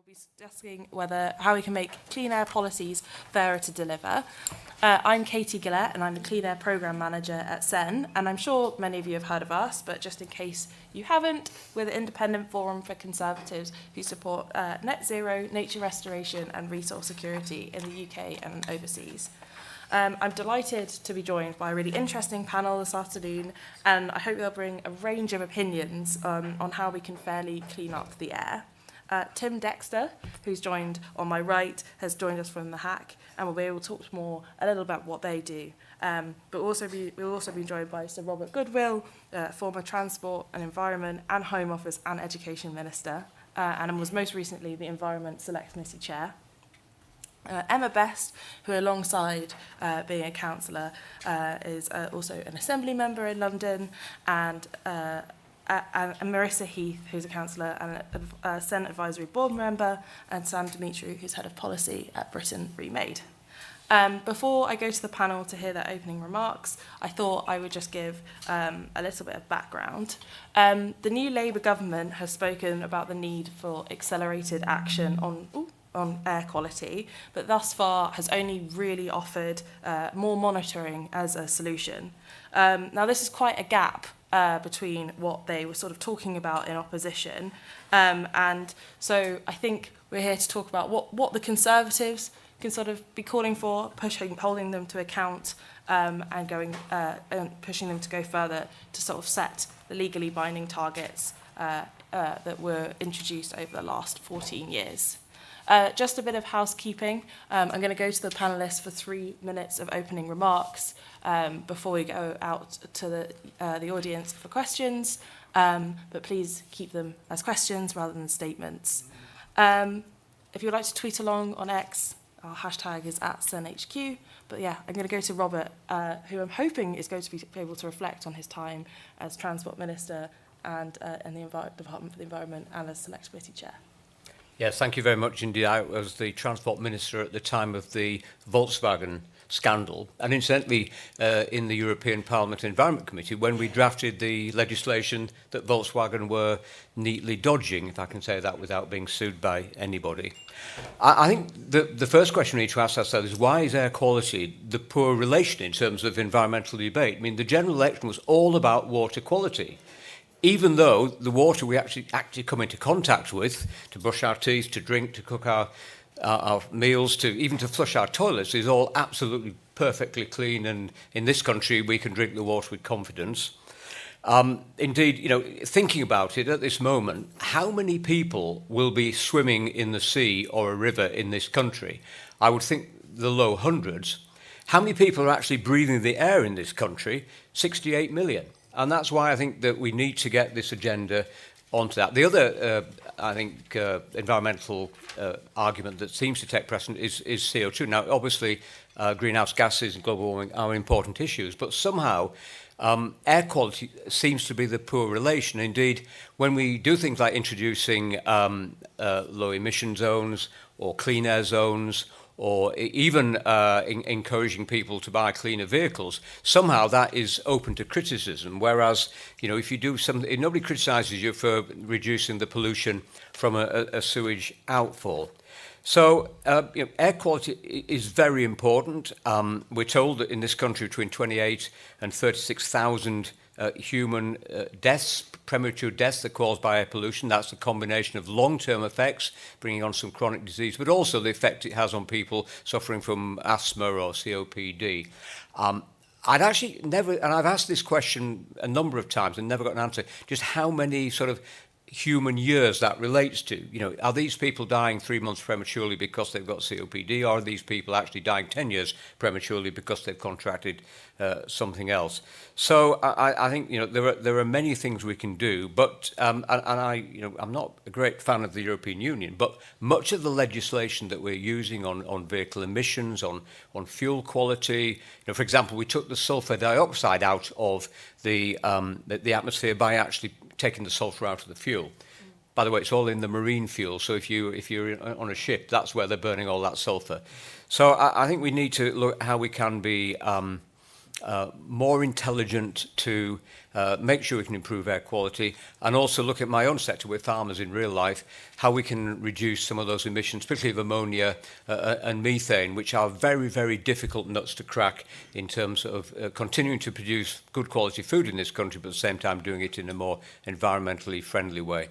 be discussing how we can make clean air policies fairer to deliver. I'm Katie Gillette, and I'm the Clean Air Programme Manager at CEN, and I'm sure many of you have heard of us, but just in case you haven't, we're the independent forum for Conservatives who support net zero, nature restoration and resource security in the UK and overseas. I'm delighted to be joined by a really interesting panel this afternoon, and I hope they'll bring a range of opinions on how we can fairly clean up the air. Tim Dexter, who's joined on my right, has joined us from the Hack, and we'll be able to talk more a little about what they do. But we'll also be joined by Sir Robert Goodwill, former Transport and Environment and Home Office and Education Minister, and was most recently the Environment Select Committee Chair. Emma Best, who alongside being a councillor is also an Assembly member in London, and Marisa Heath, who's a councillor and a Senate Advisory Board member, and Sam Dumitriu, who's Head of Policy at Britain Remade. Before I go to the panel to hear their opening remarks, I thought I would just give a little bit of background. The new Labour government has spoken about the need for accelerated action on air quality, but thus far has only really offered more monitoring as a solution. Now, this is quite a gap between what they were sort of talking about in opposition, and so I think we're here to talk about what the Conservatives can sort of be calling for, holding them to account, and pushing them to go further to sort of set the legally binding targets that were introduced over the last 14 years. Just a bit of housekeeping. I'm going to go to the panellists for 3 minutes of opening remarks before we go out to the audience for questions, but please keep them as questions rather than statements. If you would like to tweet along on X, our hashtag is @CenHQ. But yeah, I'm going to go to Robert, who I'm hoping is going to be able to reflect on his time as Transport Minister and in the Department for the Environment and as Select Committee Chair. Yes, thank you very much indeed. I was the Transport Minister at the time of the Volkswagen scandal, and incidentally in the European Parliament Environment Committee when we drafted the legislation that Volkswagen were neatly dodging, if I can say that without being sued by anybody. I think the first question we need to ask ourselves is, why is air quality the poor relation in terms of environmental debate? I mean, the general election was all about water quality, even though the water we actually come into contact with to brush our teeth, to drink, to cook our meals, even to flush our toilets is all absolutely perfectly clean, and in this country we can drink the water with confidence. Indeed, you know, thinking about it at this moment, how many people will be swimming in the sea or a river in this country? I would think the low hundreds. How many people are actually breathing the air in this country? 68 million. And that's why I think that we need to get this agenda onto that. The other, environmental argument that seems to take precedent is CO2. Now, obviously, greenhouse gases and global warming are important issues, but somehow air quality seems to be the poor relation. Indeed, when we do things like introducing low emission zones or clean air zones, or even encouraging people to buy cleaner vehicles, somehow that is open to criticism. Whereas, you know, if you do something, nobody criticises you for reducing the pollution from a sewage outfall. So, you know, air quality is very important. We're told that in this country between 28 and 36,000 human deaths, premature deaths that are caused by air pollution. That's a combination of long-term effects, bringing on some chronic disease, but also the effect it has on people suffering from asthma or COPD. I'd actually never, and I've asked this question a number of times and never got an answer, just how many sort of human years that relates to. You know, are these people dying 3 months prematurely because they've got COPD, or are these people actually dying 10 years prematurely because they've contracted something else? So I think, you know, there are many things we can do, but and I'm not a great fan of the European Union, but much of the legislation that we're using on vehicle emissions, on fuel quality, you know, for example, we took the sulfur dioxide out of the atmosphere by actually taking the sulfur out of the fuel. By the way, it's all in the marine fuel, so if you're on a ship, that's where they're burning all that sulfur. So I think we need to look at how we can be more intelligent to make sure we can improve air quality, and also look at my own sector with farmers in real life, how we can reduce some of those emissions, particularly of ammonia and methane, which are very, very difficult nuts to crack in terms of continuing to produce good quality food in this country, but at the same time doing it in a more environmentally friendly way.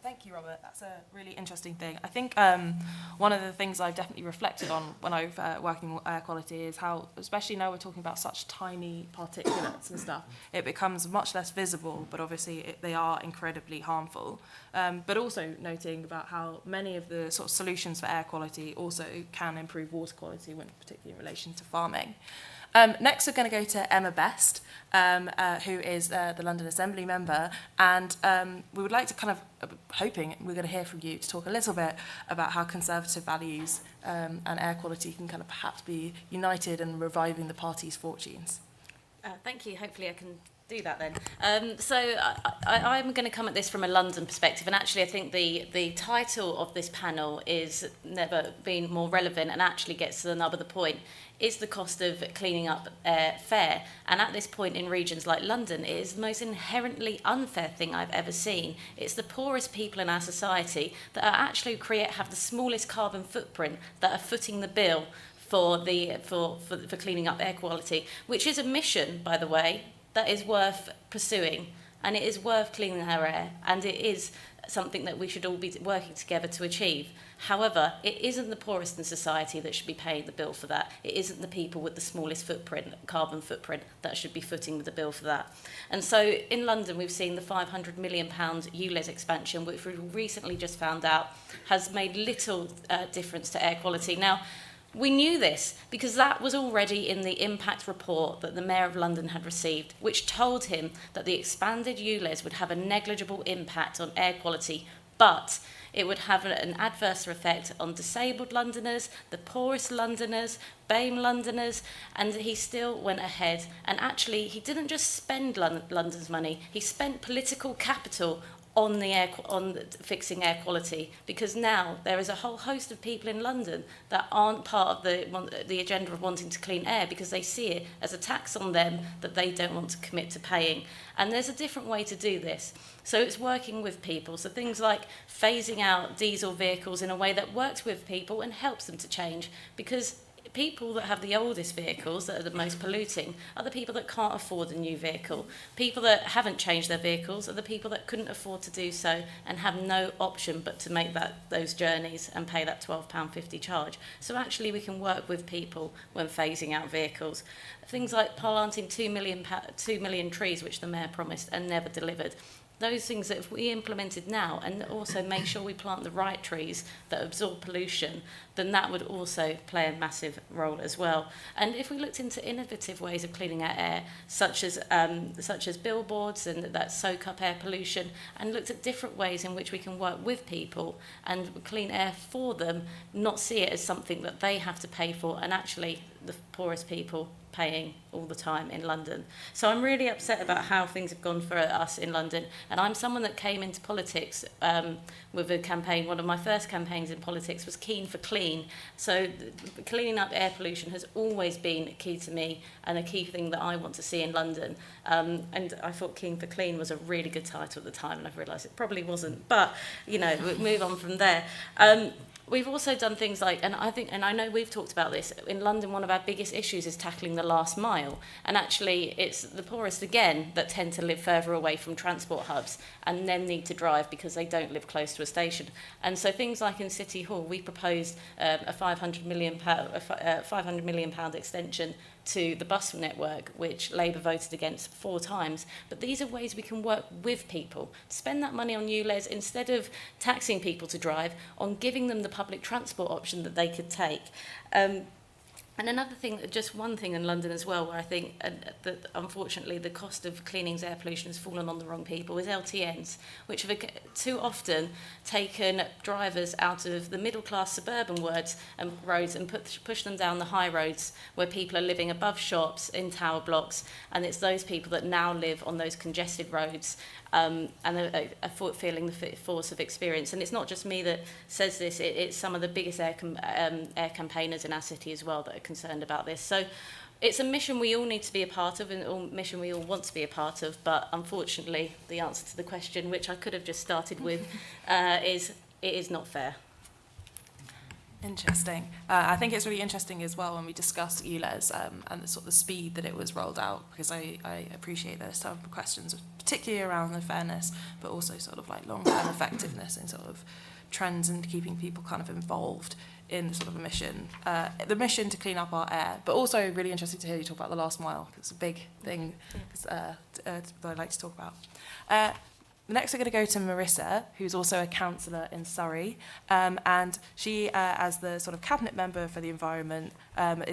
Thank you, Robert. That's a really interesting thing. I think one of the things I've definitely reflected on when I've working with air quality is how, especially now we're talking about such tiny particulates and stuff, it becomes much less visible, but obviously they are incredibly harmful. But also noting about how many of the sort of solutions for air quality also can improve water quality, when particularly in relation to farming. Next, we're going to go to Emma Best, who is the London Assembly member, and we would like to kind of, hoping we're going to hear from you to talk a little bit about how Conservative values and air quality can kind of perhaps be united in reviving the party's fortunes. Thank you. Hopefully I can do that then. So I'm going to come at this from a London perspective, and actually I think the title of this panel is never been more relevant and actually gets to the nub of the point. Is the cost of cleaning up air fair? And at this point in regions like London, it is the most inherently unfair thing I've ever seen. It's the poorest people in our society that are actually have the smallest carbon footprint that are footing the bill for cleaning up air quality, which is a mission, by the way, that is worth pursuing, and it is worth cleaning our air, and it is something that we should all be working together to achieve. However, it isn't the poorest in society that should be paying the bill for that. It isn't the people with the smallest carbon footprint, that should be footing the bill for that. And so in London, we've seen the £500 million ULEZ expansion, which we recently just found out has made little difference to air quality. Now, we knew this because that was already in the impact report that the Mayor of London had received, which told him that the expanded ULEZ would have a negligible impact on air quality, but it would have an adverse effect on disabled Londoners, the poorest Londoners, BAME Londoners, and he still went ahead. And actually, he didn't just spend London's money, he spent political capital on fixing air quality, because now there is a whole host of people in London that aren't part of the agenda of wanting to clean air, because they see it as a tax on them that they don't want to commit to paying. And there's a different way to do this. So it's working with people. So things like phasing out diesel vehicles in a way that works with people and helps them to change, because people that have the oldest vehicles that are the most polluting are the people that can't afford a new vehicle. People that haven't changed their vehicles are the people that couldn't afford to do so and have no option but to make those journeys and pay that £12.50 charge. So actually we can work with people when phasing out vehicles. Things like planting 2 million trees, which the Mayor promised and never delivered. Those things that if we implemented now, and also make sure we plant the right trees that absorb pollution, then that would also play a massive role as well. And if we looked into innovative ways of cleaning our air, such as billboards and that soak up air pollution, and looked at different ways in which we can work with people and clean air for them, not see it as something that they have to pay for, and actually the poorest people paying all the time in London. So I'm really upset about how things have gone for us in London, and I'm someone that came into politics with a campaign. One of my first campaigns in politics was Keen for Clean. So cleaning up air pollution has always been key to me and a key thing that I want to see in London. And I thought Keen for Clean was a really good title at the time, and I've realised it probably wasn't, but you know, we'll move on from there. We've also done things like, and I know we've talked about this, in London one of our biggest issues is tackling the last mile. And actually it's the poorest again that tend to live further away from transport hubs and then need to drive because they don't live close to a station. And so things like in City Hall, we proposed a £500 million extension to the bus network, which Labour voted against 4 times. But these are ways we can work with people. Spend that money on ULEZ instead of taxing people to drive, on giving them the public transport option that they could take. And another thing, just one thing in London as well, where I think that unfortunately the cost of cleaning air pollution has fallen on the wrong people, is LTNs, which have too often taken drivers out of the middle-class suburban roads and push them down the high roads where people are living above shops, in tower blocks, and it's those people that now live on those congested roads and feeling the force of experience. And it's not just me that says this, it's some of the biggest air campaigners in our city as well that are concerned about this. So it's a mission we all need to be a part of, and a mission we all want to be a part of, but unfortunately the answer to the question, which I could have just started with, is it is not fair. Interesting. I think it's really interesting as well when we discuss ELES and the sort of the speed that it was rolled out, because I appreciate there's some questions, particularly around the fairness, but also sort of like long-term effectiveness and sort of trends and keeping people kind of involved in sort of the mission to clean up our air. But also really interesting to hear you talk about the last mile, because it's a big thing that I like to talk about. Next, we're going to go to Marisa, who's also a councillor in Surrey, and she, as the sort of cabinet member for the environment, I'm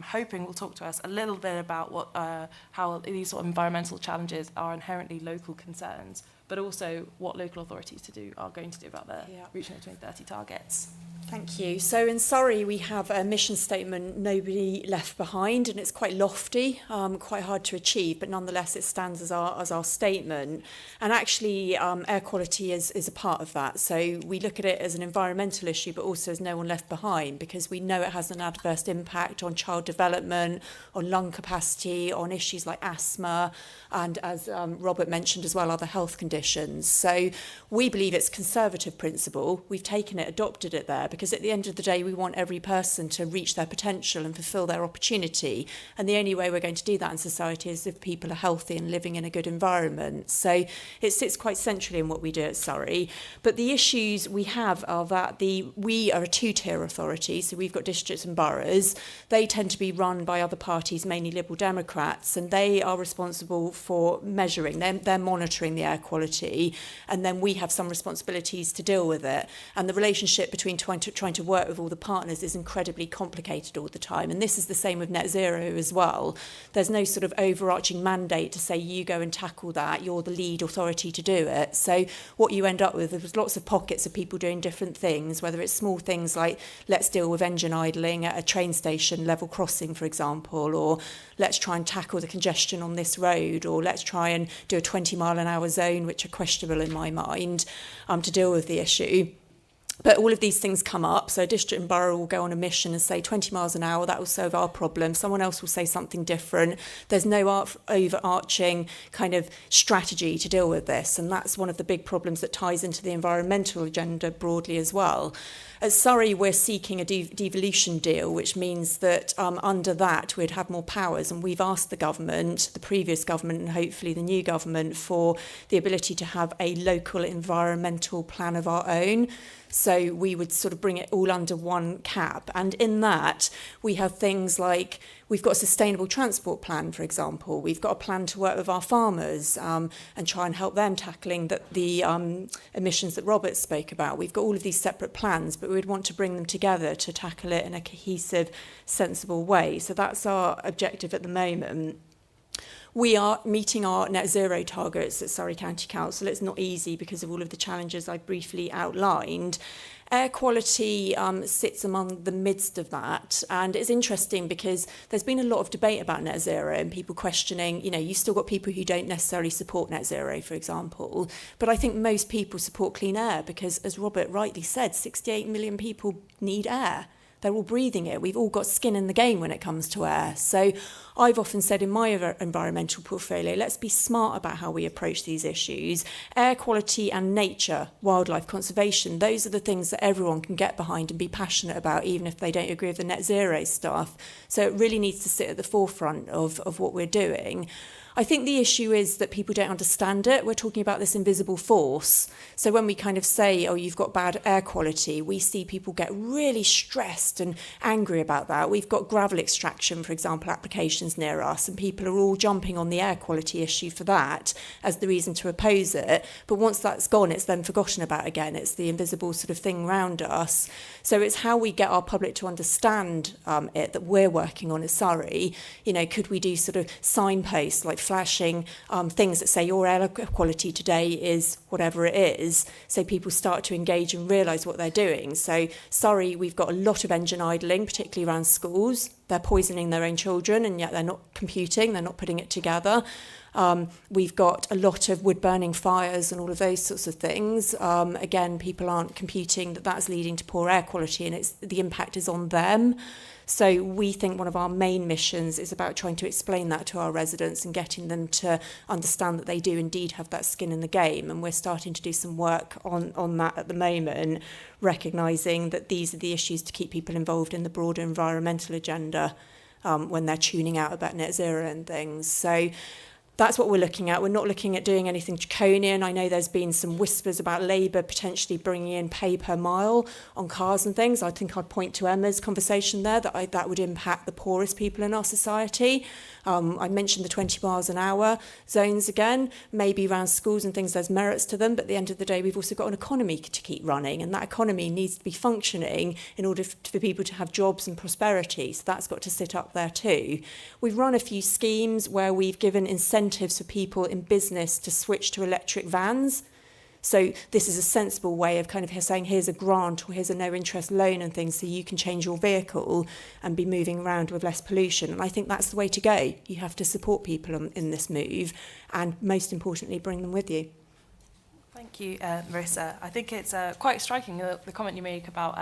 hoping will talk to us a little bit about how these sort of environmental challenges are inherently local concerns, but also what local authorities are going to do about their reaching the 2030 targets. Thank you. So in Surrey, we have a mission statement, nobody left behind, and it's quite lofty, quite hard to achieve, but nonetheless it stands as our statement. And actually air quality is a part of that. So we look at it as an environmental issue, but also as no one left behind, because we know it has an adverse impact on child development, on lung capacity, on issues like asthma, and as Robert mentioned as well, other health conditions. So we believe it's a conservative principle. We've taken it, adopted it there, because at the end of the day, we want every person to reach their potential and fulfil their opportunity. And the only way we're going to do that in society is if people are healthy and living in a good environment. So it sits quite centrally in what we do at Surrey. But the issues we have are that we are a two-tier authority, so we've got districts and boroughs. They tend to be run by other parties, mainly Liberal Democrats, and they are responsible for measuring. They're monitoring the air quality, and then we have some responsibilities to deal with it. And the relationship between trying to work with all the partners is incredibly complicated all the time. And this is the same with net zero as well. There's no sort of overarching mandate to say you go and tackle that, you're the lead authority to do it. So what you end up with is lots of pockets of people doing different things, whether it's small things like let's deal with engine idling at a train station level crossing, for example, or let's try and tackle the congestion on this road, or let's try and do a 20-mile-an-hour zone, which are questionable in my mind, to deal with the issue. But all of these things come up. So a district and borough will go on a mission and say 20 miles an hour, that will solve our problem. Someone else will say something different. There's no overarching kind of strategy to deal with this. And that's one of the big problems that ties into the environmental agenda broadly as well. At Surrey, we're seeking a devolution deal, which means that under that we'd have more powers. And we've asked the government, the previous government and hopefully the new government, for the ability to have a local environmental plan of our own. So we would sort of bring it all under one cap. And in that, we have things like, we've got a sustainable transport plan, for example. We've got a plan to work with our farmers and try and help them tackling the emissions that Robert spoke about. We've got all of these separate plans, but we'd want to bring them together to tackle it in a cohesive, sensible way. So that's our objective at the moment. We are meeting our net zero targets at Surrey County Council. It's not easy because of all of the challenges I briefly outlined. Air quality sits among the midst of that. And it's interesting because there's been a lot of debate about net zero and people questioning, you still got people who don't necessarily support net zero, for example. But I think most people support clean air because, as Robert rightly said, 68 million people need air. They're all breathing it. We've all got skin in the game when it comes to air. So I've often said in my environmental portfolio, let's be smart about how we approach these issues. Air quality and nature, wildlife conservation, those are the things that everyone can get behind and be passionate about, even if they don't agree with the net zero stuff. So it really needs to sit at the forefront of what we're doing. I think the issue is that people don't understand it. We're talking about this invisible force. So when we kind of say, oh, you've got bad air quality, we see people get really stressed and angry about that. We've got gravel extraction, for example, applications near us, and people are all jumping on the air quality issue for that as the reason to oppose it. But once that's gone, it's then forgotten about again. It's the invisible sort of thing around us. So it's how we get our public to understand it that we're working on at Surrey. Could we do sort of signposts like flashing things that say your air quality today is whatever it is, so people start to engage and realise what they're doing. So Surrey, we've got a lot of engine idling, particularly around schools. they're poisoning their own children, and yet they're not computing, they're not putting it together. We've got a lot of wood-burning fires and all of those sorts of things. Again, people aren't computing that that's leading to poor air quality, and the impact is on them. So we think one of our main missions is about trying to explain that to our residents and getting them to understand that they do indeed have that skin in the game. And we're starting to do some work on that at the moment, recognising that these are the issues to keep people involved in the broader environmental agenda when they're tuning out about net zero and things. So that's what we're looking at. We're not looking at doing anything draconian. I know there's been some whispers about Labour potentially bringing in pay per mile on cars and things. I think I'd point to Emma's conversation there, that would impact the poorest people in our society. I mentioned the 20 miles an hour zones again. Maybe around schools and things there's merits to them, but at the end of the day we've also got an economy to keep running, and that economy needs to be functioning in order for people to have jobs and prosperity. So that's got to sit up there too. We've run a few schemes where we've given incentives for people in business to switch to electric vans. So this is a sensible way of kind of saying, here's a grant or here's a no interest loan and things, so you can change your vehicle and be moving around with less pollution. And I think that's the way to go. You have to support people in this move, and most importantly, bring them with you. Thank you, Marisa. I think it's quite striking, the comment you make about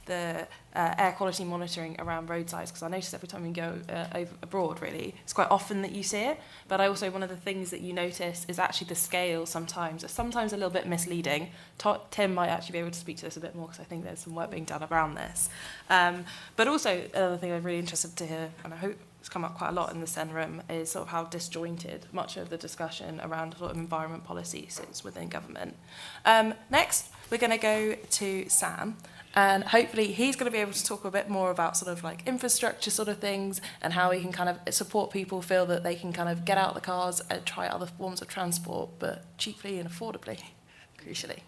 the air quality monitoring around roadsides, because I notice every time you go over abroad, really, it's quite often that you see it. But I also, one of the things that you notice is actually the scale sometimes. It's sometimes a little bit misleading. Tim might actually be able to speak to this a bit more, because I think there's some work being done around this. But also, another thing I'm really interested to hear, and I hope it's come up quite a lot in the SEN room, is sort of how disjointed much of the discussion around sort of environment policies is within government. Next, we're going to go to Sam. And hopefully he's going to be able to talk a bit more about sort of like infrastructure sort of things, and how he can kind of support people feel that they can kind of get out of the cars and try other forms of transport, but cheaply and affordably, crucially.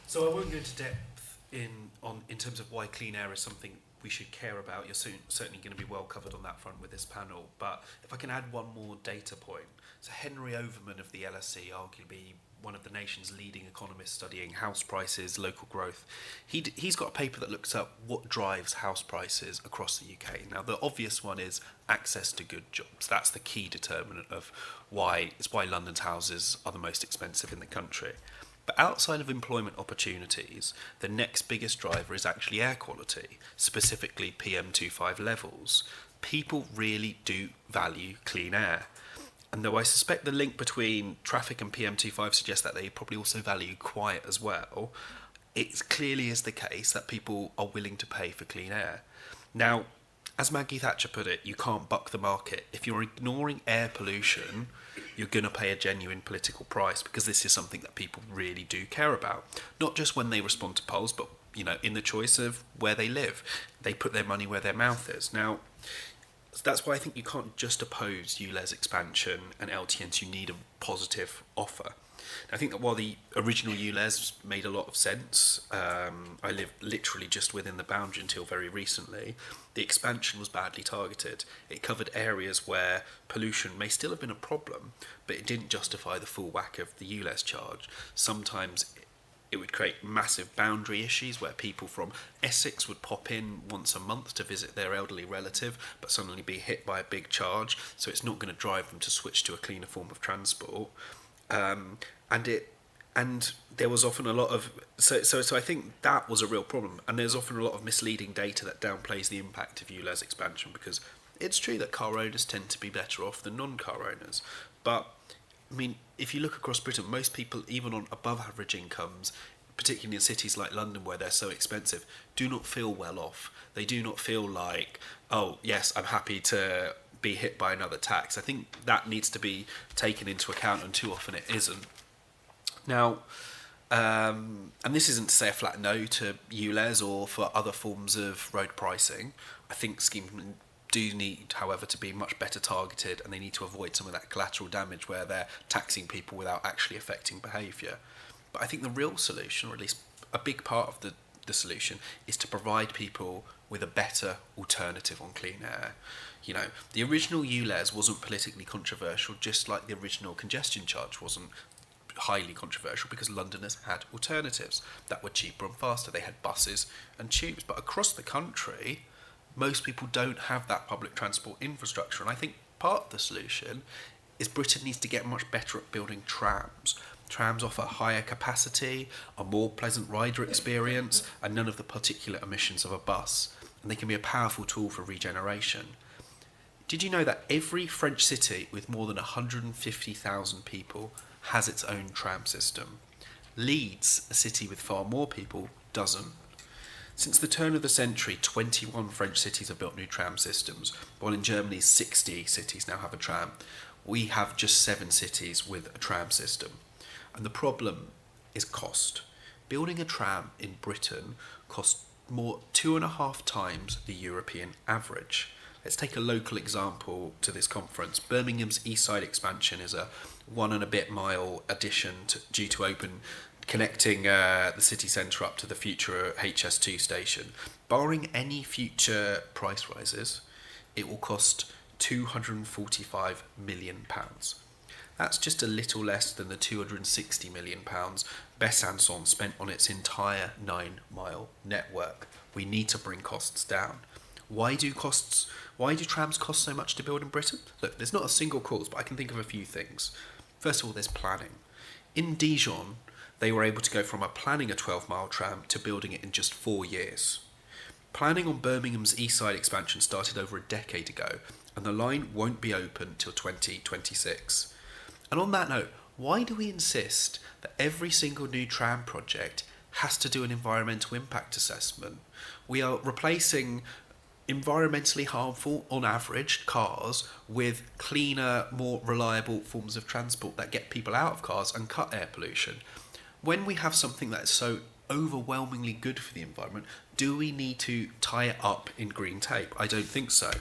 So I won't go into depth in terms of why clean air is something we should care about. You're certainly going to be well covered on that front with this panel. But if I can add one more data point. So Henry Overman of the LSE, arguably one of the nation's leading economists studying house prices, local growth, he's got a paper that looks up what drives house prices across the UK. Now, the obvious one is access to good jobs. That's the key determinant of why London's houses are the most expensive in the country. But outside of employment opportunities, the next biggest driver is actually air quality, specifically PM2.5 levels. People really do value clean air. And though I suspect the link between traffic and PM2.5 suggests that they probably also value quiet as well, it clearly is the case that people are willing to pay for clean air. Now, as Maggie Thatcher put it, you can't buck the market. If you're ignoring air pollution, you're going to pay a genuine political price, because this is something that people really do care about. Not just when they respond to polls, but in the choice of where they live. They put their money where their mouth is. Now, that's why I think you can't just oppose ULEZ expansion and LTNs. You need a positive offer. I think that while the original ULEZ made a lot of sense, I lived literally just within the boundary until very recently, the expansion was badly targeted. It covered areas where pollution may still have been a problem, but it didn't justify the full whack of the ULEZ charge. Sometimes it would create massive boundary issues where people from Essex would pop in once a month to visit their elderly relative, but suddenly be hit by a big charge, so it's not going to drive them to switch to a cleaner form of transport. And there was often a lot of so I think that was a real problem, and there's often a lot of misleading data that downplays the impact of ULEZ expansion, because it's true that car owners tend to be better off than non-car owners, but I mean, if you look across Britain, most people, even on above average incomes, particularly in cities like London where they're so expensive, do not feel well off. They do not feel like, oh yes, I'm happy to be hit by another tax. I think that needs to be taken into account, and too often it isn't. Now, and this isn't to say a flat no to ULEZ or for other forms of road pricing. I think schemes do need, however, to be much better targeted, and they need to avoid some of that collateral damage where they're taxing people without actually affecting behaviour. But I think the real solution, or at least a big part of the solution, is to provide people with a better alternative on clean air. The original ULEZ wasn't politically controversial, just like the original congestion charge wasn't highly controversial, because Londoners had alternatives that were cheaper and faster. They had buses and tubes. But across the country, Most people don't have that public transport infrastructure, and I think part of the solution is Britain needs to get much better at building trams. Trams offer higher capacity, a more pleasant rider experience, and none of the particulate emissions of a bus, and they can be a powerful tool for regeneration. Did you know that every French city with more than 150,000 people has its own tram system? Leeds, a city with far more people, doesn't. Since the turn of the century, 21 French cities have built new tram systems, while in Germany 60 cities now have a tram. We have just 7 cities with a tram system. And the problem is cost. Building a tram in Britain costs 2.5 times the European average. Let's take a local example to this conference. Birmingham's East Side expansion is a 1 and a bit mile addition due to open, connecting the city centre up to the future HS2 station. Barring any future price rises, it will cost £245 million. That's just a little less than the £260 million Besançon spent on its entire 9-mile network. We need to bring costs down. Why do trams cost so much to build in Britain? Look, there's not a single cause, but I can think of a few things. First of all, there's planning. In Dijon, they were able to go from planning a 12-mile tram to building it in just 4 years. Planning on Birmingham's East Side expansion started over a decade ago, and the line won't be open till 2026. And on that note, why do we insist that every single new tram project has to do an environmental impact assessment? We are replacing environmentally harmful, on average, cars with cleaner, more reliable forms of transport that get people out of cars and cut air pollution. When we have something that is so overwhelmingly good for the environment, do we need to tie it up in green tape? I don't think so.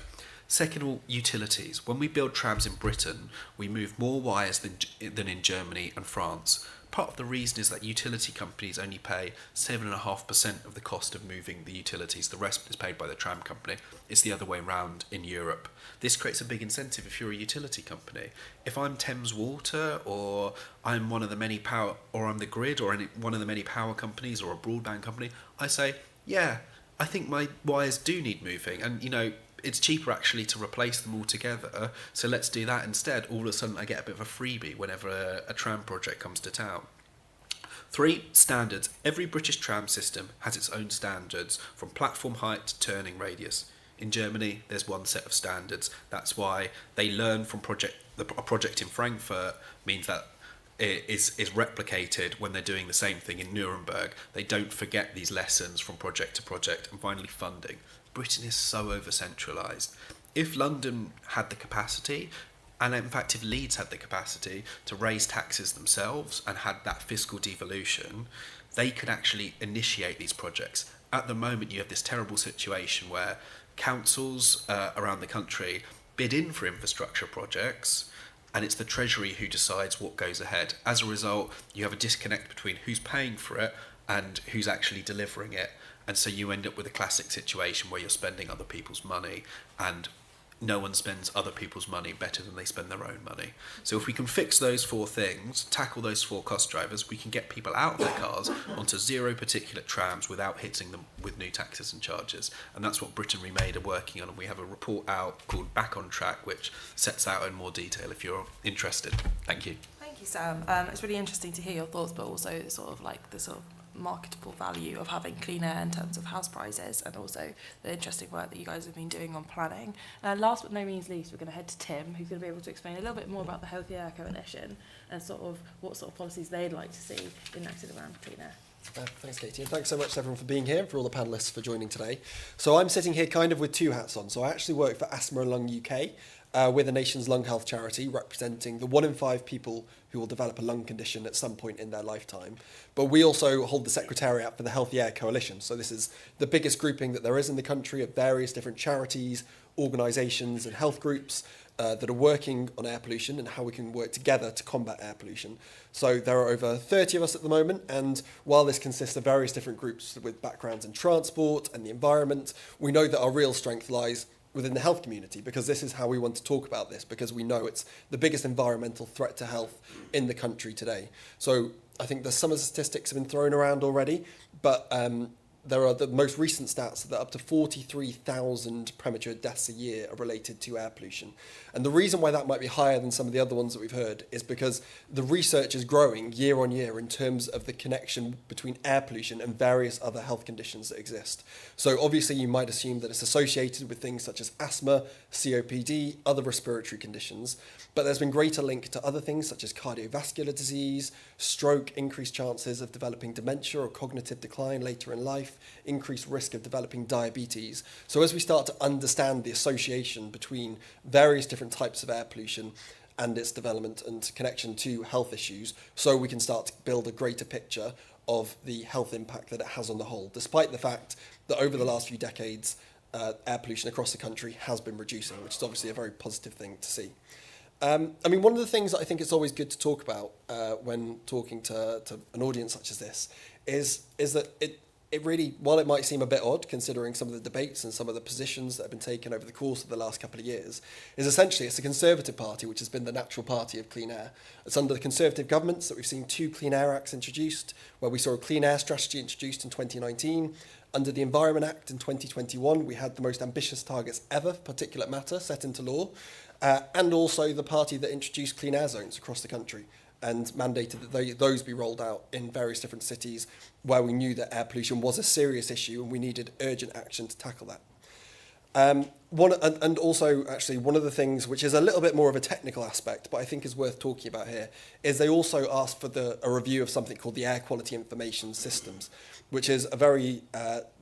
Second of all, utilities. When we build trams in Britain, we move more wires than in Germany and France. Part of the reason is that utility companies only pay 7.5% of the cost of moving the utilities. The rest is paid by the tram company. It's the other way around in Europe. This creates a big incentive if you're a utility company. If I'm Thames Water, or I'm one of the many I'm the grid, or one of the many power companies, or a broadband company, I say, yeah, I think my wires do need moving, and it's cheaper actually to replace them altogether, so let's do that instead. All of a sudden I get a bit of a freebie whenever a tram project comes to town. 3, standards. Every British tram system has its own standards, from platform height to turning radius. In Germany, there's one set of standards. That's why they learn from a project in Frankfurt means that it is replicated when they're doing the same thing in Nuremberg. They don't forget these lessons from project to project. And finally, funding. Britain is so over-centralised. If London had the capacity, and in fact if Leeds had the capacity to raise taxes themselves and had that fiscal devolution, they could actually initiate these projects. At the moment you have this terrible situation where councils around the country bid in for infrastructure projects, and it's the Treasury who decides what goes ahead. As a result, you have a disconnect between who's paying for it and who's actually delivering it. And so you end up with a classic situation where you're spending other people's money, and no one spends other people's money better than they spend their own money. So if we can fix those 4 things, tackle those 4 cost drivers, we can get people out of their cars onto zero particulate trams without hitting them with new taxes and charges. And that's what Britain Remade are working on, and we have a report out called Back on Track, which sets out in more detail if you're interested. Thank you. Thank you, Sam. It's really interesting to hear your thoughts, but also sort of like the sort of marketable value of having clean air in terms of house prices, and also the interesting work that you guys have been doing on planning. Last but no means least, we're going to head to Tim, who's going to be able to explain a little bit more about the Healthy Air Coalition and sort of what sort of policies they'd like to see enacted around clean air. Thanks, Katie, and thanks so much to everyone for being here, and for all the panellists for joining today. So I'm sitting here kind of with 2 hats on. So I actually work for Asthma and Lung UK. We're the nation's lung health charity, representing the 1 in 5 people who will develop a lung condition at some point in their lifetime. But we also hold the secretariat for the Healthy Air Coalition. So this is the biggest grouping that there is in the country of various different charities, organisations and health groups that are working on air pollution and how we can work together to combat air pollution. So there are over 30 of us at the moment, and while this consists of various different groups with backgrounds in transport and the environment, we know that our real strength lies within the health community, because this is how we want to talk about this, because we know it's the biggest environmental threat to health in the country today. So I think some of the statistics have been thrown around already, but there are the most recent stats that up to 43,000 premature deaths a year are related to air pollution. And the reason why that might be higher than some of the other ones that we've heard is because the research is growing year on year in terms of the connection between air pollution and various other health conditions that exist. So obviously you might assume that it's associated with things such as asthma, COPD, other respiratory conditions, but there's been greater link to other things such as cardiovascular disease, stroke, increased chances of developing dementia or cognitive decline later in life, increased risk of developing diabetes. So as we start to understand the association between various different types of air pollution and its development and connection to health issues, so we can start to build a greater picture of the health impact that it has on the whole, despite the fact that over the last few decades, air pollution across the country has been reducing, which is obviously a very positive thing to see. I mean, one of the things that I think it's always good to talk about when talking to an audience such as this is that it really, while it might seem a bit odd considering some of the debates and some of the positions that have been taken over the course of the last couple of years, is essentially it's the Conservative Party which has been the natural party of clean air. It's under the Conservative governments that we've seen 2 Clean Air Acts introduced, where we saw a Clean Air Strategy introduced in 2019. Under the Environment Act in 2021, we had the most ambitious targets ever for particulate matter set into law, and also the party that introduced clean air zones across the country and mandated that those be rolled out in various different cities where we knew that air pollution was a serious issue and we needed urgent action to tackle that. And also, actually, one of the things which is a little bit more of a technical aspect, but I think is worth talking about here, is they also asked for a review of something called the Air Quality Information Systems, which is a very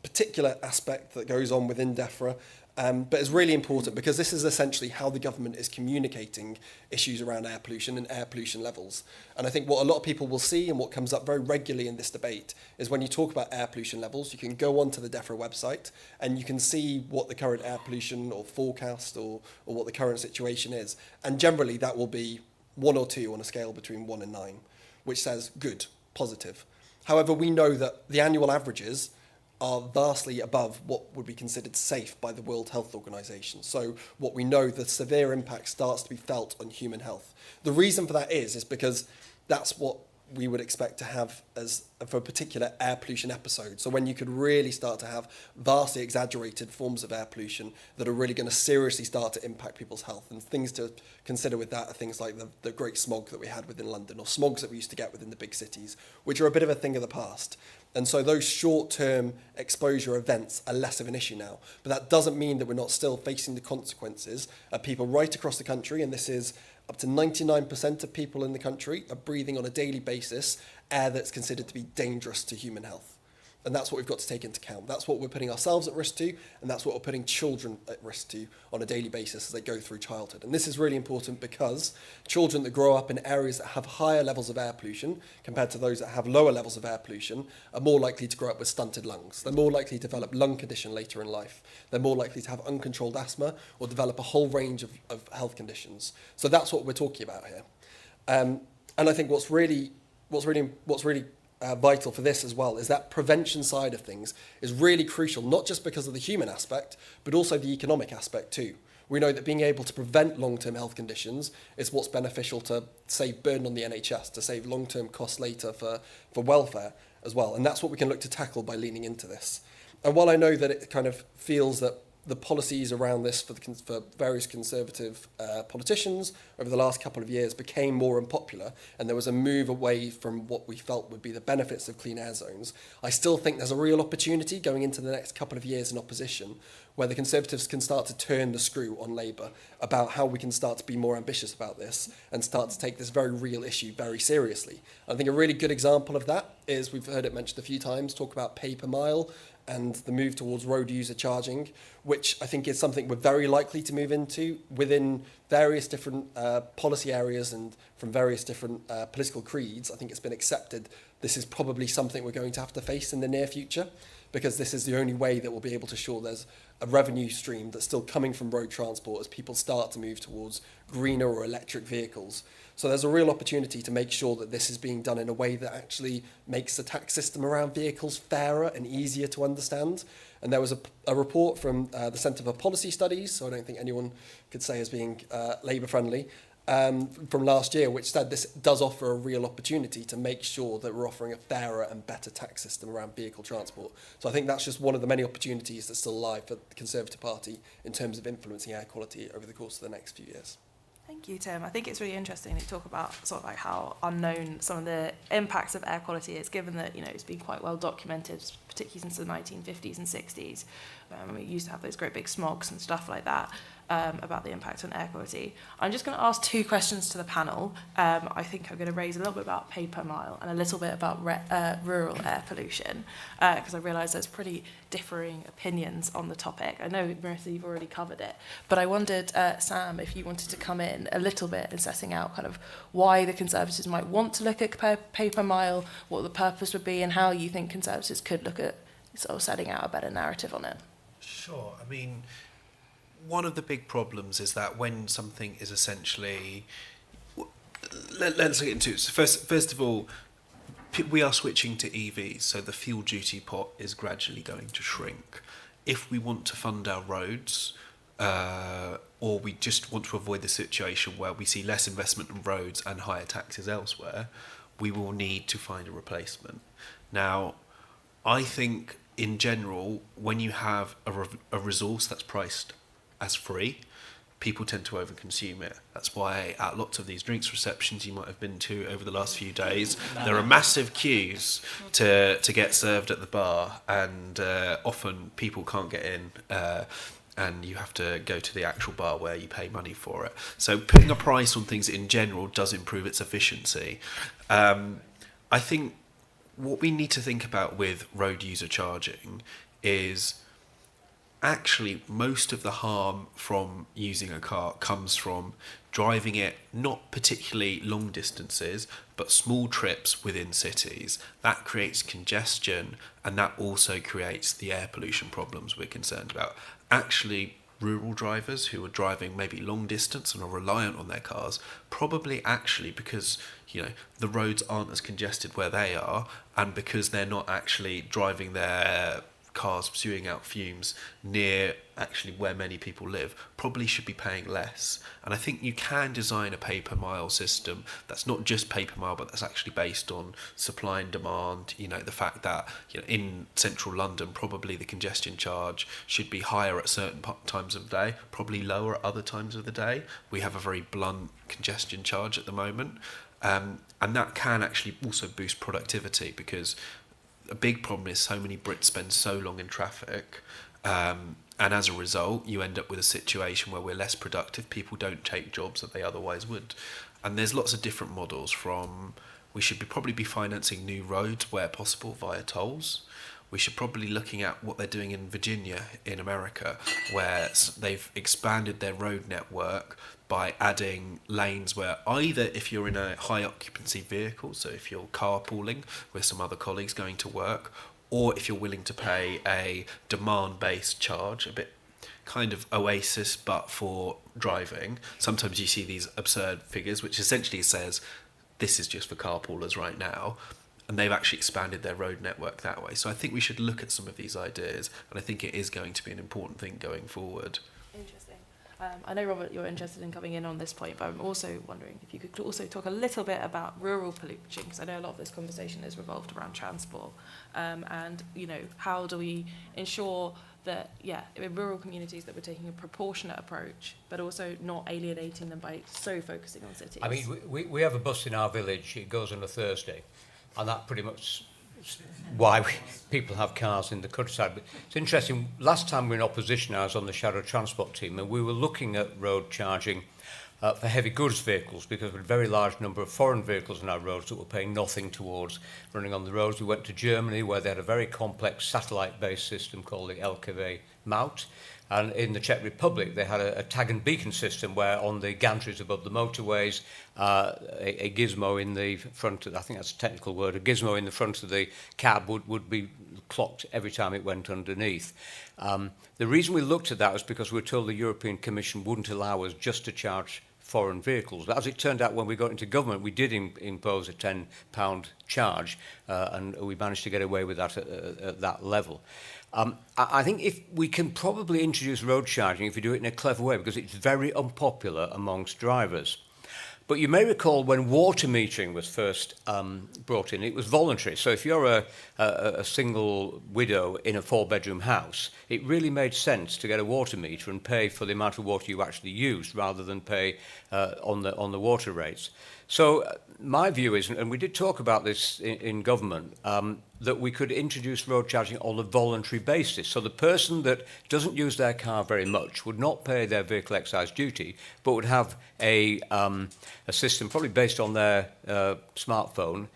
particular aspect that goes on within DEFRA, but it's really important because this is essentially how the government is communicating issues around air pollution and air pollution levels. And I think what a lot of people will see and what comes up very regularly in this debate is when you talk about air pollution levels, you can go onto the DEFRA website and you can see what the current air pollution or forecast or what the current situation is. And generally that will be 1 or 2 on a scale between 1 and 9, which says good, positive. However, we know that the annual averages are vastly above what would be considered safe by the World Health Organization. So what we know, the severe impact starts to be felt on human health. The reason for that is because that's what we would expect to have as for a particular air pollution episode. So when you could really start to have vastly exaggerated forms of air pollution that are really going to seriously start to impact people's health. And things to consider with that are things like the great smog that we had within London, or smogs that we used to get within the big cities, which are a bit of a thing of the past. And so those short-term exposure events are less of an issue now. But that doesn't mean that we're not still facing the consequences of people right across the country, and this is up to 99% of people in the country are breathing on a daily basis air that's considered to be dangerous to human health. And that's what we've got to take into account. That's what we're putting ourselves at risk to, and that's what we're putting children at risk to on a daily basis as they go through childhood. And this is really important because children that grow up in areas that have higher levels of air pollution compared to those that have lower levels of air pollution are more likely to grow up with stunted lungs. They're more likely to develop lung condition later in life. They're more likely to have uncontrolled asthma or develop a whole range of health conditions. So that's what we're talking about here. And I think what's really vital for this as well is that prevention side of things is really crucial, not just because of the human aspect, but also the economic aspect too. We know that being able to prevent long-term health conditions is what's beneficial to save burden on the NHS, to save long-term costs later for welfare as well. And that's what we can look to tackle by leaning into this. And while I know that it kind of feels that the policies around this for various Conservative politicians over the last couple of years became more unpopular, and there was a move away from what we felt would be the benefits of clean air zones, I still think there's a real opportunity going into the next couple of years in opposition where the Conservatives can start to turn the screw on Labour about how we can start to be more ambitious about this and start to take this very real issue very seriously. I think a really good example of that is, we've heard it mentioned a few times, talk about pay per mile and the move towards road user charging, which I think is something we're very likely to move into within various different policy areas and from various different political creeds. I think it's been accepted this is probably something we're going to have to face in the near future, because this is the only way that we'll be able to ensure there's a revenue stream that's still coming from road transport as people start to move towards greener or electric vehicles. So there's a real opportunity to make sure that this is being done in a way that actually makes the tax system around vehicles fairer and easier to understand. And there was a report from the Centre for Policy Studies, so I don't think anyone could say as being Labour friendly, from last year, which said this does offer a real opportunity to make sure that we're offering a fairer and better tax system around vehicle transport. So I think that's just one of the many opportunities that's still alive for the Conservative Party in terms of influencing air quality over the course of the next few years. Thank you, Tim. I think it's really interesting to talk about sort of like how unknown some of the impacts of air quality is, given that, it's been quite well documented, particularly since the 1950s and 60s. We used to have those great big smogs and stuff like that about the impact on air quality. I'm just going to ask two questions to the panel. I think I'm going to raise a little bit about pay per mile and a little bit about rural air pollution, because I realise there's pretty differing opinions on the topic. I know, Marisa, you've already covered it, but I wondered, Sam, if you wanted to come in a little bit in setting out kind of why the Conservatives might want to look at pay per mile, what the purpose would be, and how you think Conservatives could look at sort of setting out a better narrative on it. Sure. I mean, one of the big problems is that when something is essentially... Let's get into it. So first of all, we are switching to EVs, so the fuel duty pot is gradually going to shrink. If we want to fund our roads, or we just want to avoid the situation where we see less investment in roads and higher taxes elsewhere, we will need to find a replacement. Now, I think in general, when you have a resource that's priced as free, people tend to overconsume it. That's why at lots of these drinks receptions you might have been to over the last few days, there are massive queues to get served at the bar, and often people can't get in, and you have to go to the actual bar where you pay money for it. So putting a price on things in general does improve its efficiency. I think what we need to think about with road user charging is actually most of the harm from using a car comes from driving it not particularly long distances but small trips within cities. That creates congestion, and that also creates the air pollution problems we're concerned about. Actually, rural drivers who are driving maybe long distance and are reliant on their cars, probably actually because the roads aren't as congested where they are, and because they're not actually driving their cars spewing out fumes near actually where many people live, probably should be paying less. And I think you can design a pay per mile system that's not just pay per mile, but that's actually based on supply and demand. The fact that in central London probably the congestion charge should be higher at certain times of the day, probably lower at other times of the day. We have a very blunt congestion charge at the moment, and that can actually also boost productivity, because a big problem is so many Brits spend so long in traffic, and as a result you end up with a situation where we're less productive. People don't take jobs that they otherwise would, and there's lots of different models. From we should probably be financing new roads where possible via tolls. We should probably looking at what they're doing in Virginia in America, where they've expanded their road network by adding lanes where either if you're in a high occupancy vehicle, so if you're carpooling with some other colleagues going to work, or if you're willing to pay a demand-based charge, a bit kind of Oasis but for driving. Sometimes you see these absurd figures which essentially says this is just for carpoolers right now, and they've actually expanded their road network that way. So I think we should look at some of these ideas, and I think it is going to be an important thing going forward. Interesting. I know, Robert, you're interested in coming in on this point, but I'm also wondering if you could also talk a little bit about rural pollution, because I know a lot of this conversation is revolved around transport, and how do we ensure that, in rural communities that we're taking a proportionate approach, but also not alienating them by so focusing on cities. I mean, we have a bus in our village. It goes on a Thursday, and that pretty much why people have cars in the countryside. But it's interesting, last time we were in opposition, I was on the shadow transport team, and we were looking at road charging for heavy goods vehicles, because we had a very large number of foreign vehicles on our roads that were paying nothing towards running on the roads. We went to Germany, where they had a very complex satellite-based system called the Cllr Maut. And in the Czech Republic, they had a tag and beacon system where on the gantries above the motorways, a gizmo in the front, I think that's a technical word, a gizmo in the front of the cab would be clocked every time it went underneath. The reason we looked at that was because we were told the European Commission wouldn't allow us just to charge foreign vehicles. But as it turned out, when we got into government, we did impose a £10 charge, and we managed to get away with that at that level. I think if we can probably introduce road charging if we do it in a clever way, because it's very unpopular amongst drivers. But you may recall when water metering was first brought in, it was voluntary. So if you're a single widow in a 4-bedroom house, it really made sense to get a water meter and pay for the amount of water you actually used rather than pay on the water rates. So my view is, and we did talk about this in government, that we could introduce road charging on a voluntary basis. So the person that doesn't use their car very much would not pay their vehicle excise duty, but would have a system probably based on their smartphone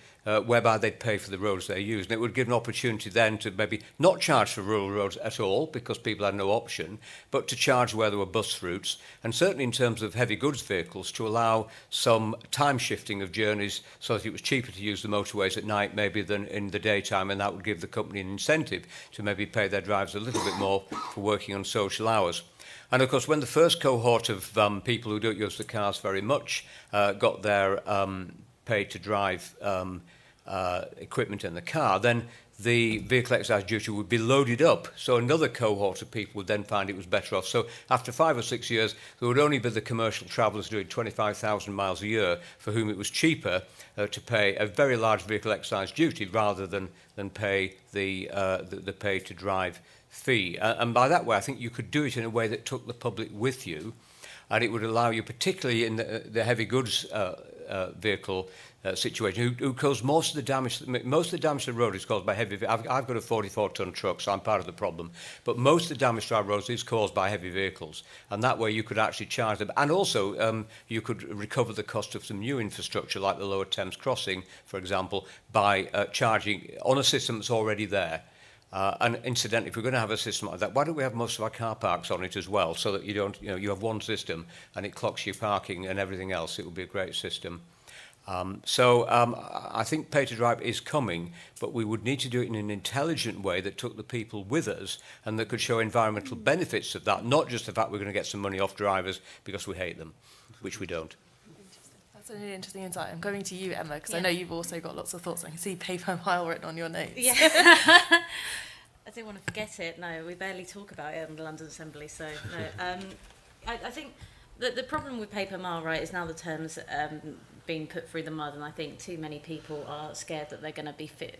whereby they'd pay for the roads they use. And it would give an opportunity then to maybe not charge for rural roads at all because people had no option, but to charge where there were bus routes, and certainly in terms of heavy goods vehicles to allow some time shifting of journeys so that it was cheaper to use the motorways at night maybe than in the daytime, and that would give the company an incentive to maybe pay their drivers a little bit more for working on social hours. And of course, when the first cohort of people who don't use the cars very much got their pay to drive equipment in the car, then the vehicle excise duty would be loaded up. So another cohort of people would then find it was better off. So after 5 or 6 years, there would only be the commercial travellers doing 25,000 miles a year for whom it was cheaper to pay a very large vehicle excise duty rather than pay the pay to drive fee. And by that way, I think you could do it in a way that took the public with you, and it would allow you, particularly in the heavy goods vehicle situation, who cause most of the damage. Most of the damage to the road is caused by heavy. I've got a 44-ton truck, so I'm part of the problem. But most of the damage to our roads is caused by heavy vehicles, and that way you could actually charge them, and also you could recover the cost of some new infrastructure, like the Lower Thames Crossing, for example, by charging on a system that's already there. And incidentally, if we're going to have a system like that, why don't we have most of our car parks on it as well, so that you don't, you have one system and it clocks your parking and everything else. It would be a great system. I think pay to drive is coming, but we would need to do it in an intelligent way that took the people with us and that could show environmental benefits of that, not just the fact we're going to get some money off drivers because we hate them, which we don't. That's a really interesting insight. I'm going to you, Emma, because I know you've also got lots of thoughts. I can see pay per mile written on your notes. Yeah. I didn't want to forget it. No, we barely talk about it in the London Assembly, so no. I think the problem with pay per mile, right, is now the term's being put through the mud, and I think too many people are scared that they're going to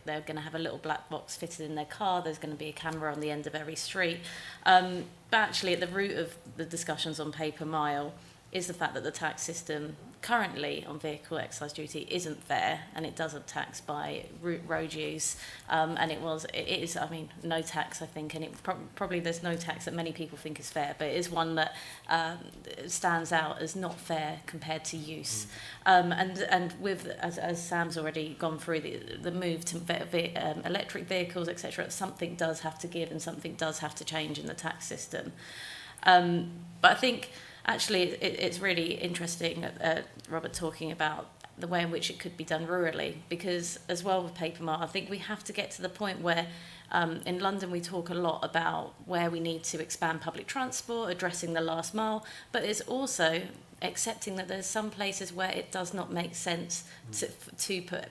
they're going to have a little black box fitted in their car. There's going to be a camera on the end of every street. But actually, at the root of the discussions on pay per mile is the fact that the tax system currently on vehicle excise duty isn't fair, and it doesn't tax by road use, and it is, I mean, no tax, I think, and it probably there's no tax that many people think is fair, but it is one that stands out as not fair compared to use. And with, as Sam's already gone through, the move to electric vehicles, etc., something does have to give and something does have to change in the tax system. But I think actually, it's really interesting, Robert, talking about the way in which it could be done rurally, because as well with paper mile, I think we have to get to the point where in London we talk a lot about where we need to expand public transport, addressing the last mile, but it's also accepting that there's some places where it does not make sense to put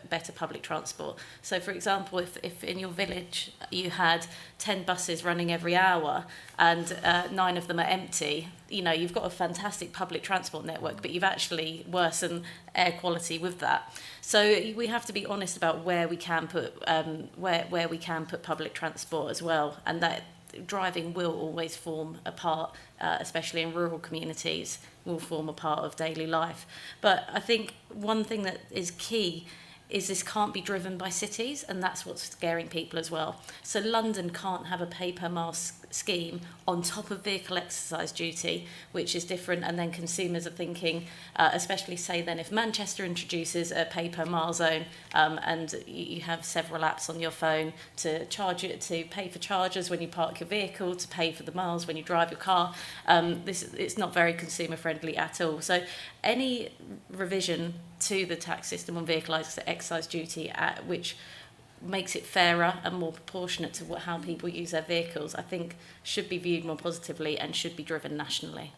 better public transport. So for example, if in your village you had 10 buses running every hour and 9 of them are empty, you've got a fantastic public transport network, but you've actually worsened air quality with that. So we have to be honest about where we can put where we can put public transport as well, and that driving will always form a part, especially in rural communities, will form a part of daily life. But I think one thing that is key is this can't be driven by cities, and that's what's scaring people as well. So London can't have a pay per mile scheme on top of vehicle exercise duty, which is different, and then consumers are thinking, especially say then if Manchester introduces a pay per mile zone, and you have several apps on your phone to charge it, to pay for charges when you park your vehicle, to pay for the miles when you drive your car, it's not very consumer friendly at all. So any revision to the tax system on vehicle excise duty, which makes it fairer and more proportionate to how people use their vehicles, I think should be viewed more positively and should be driven nationally.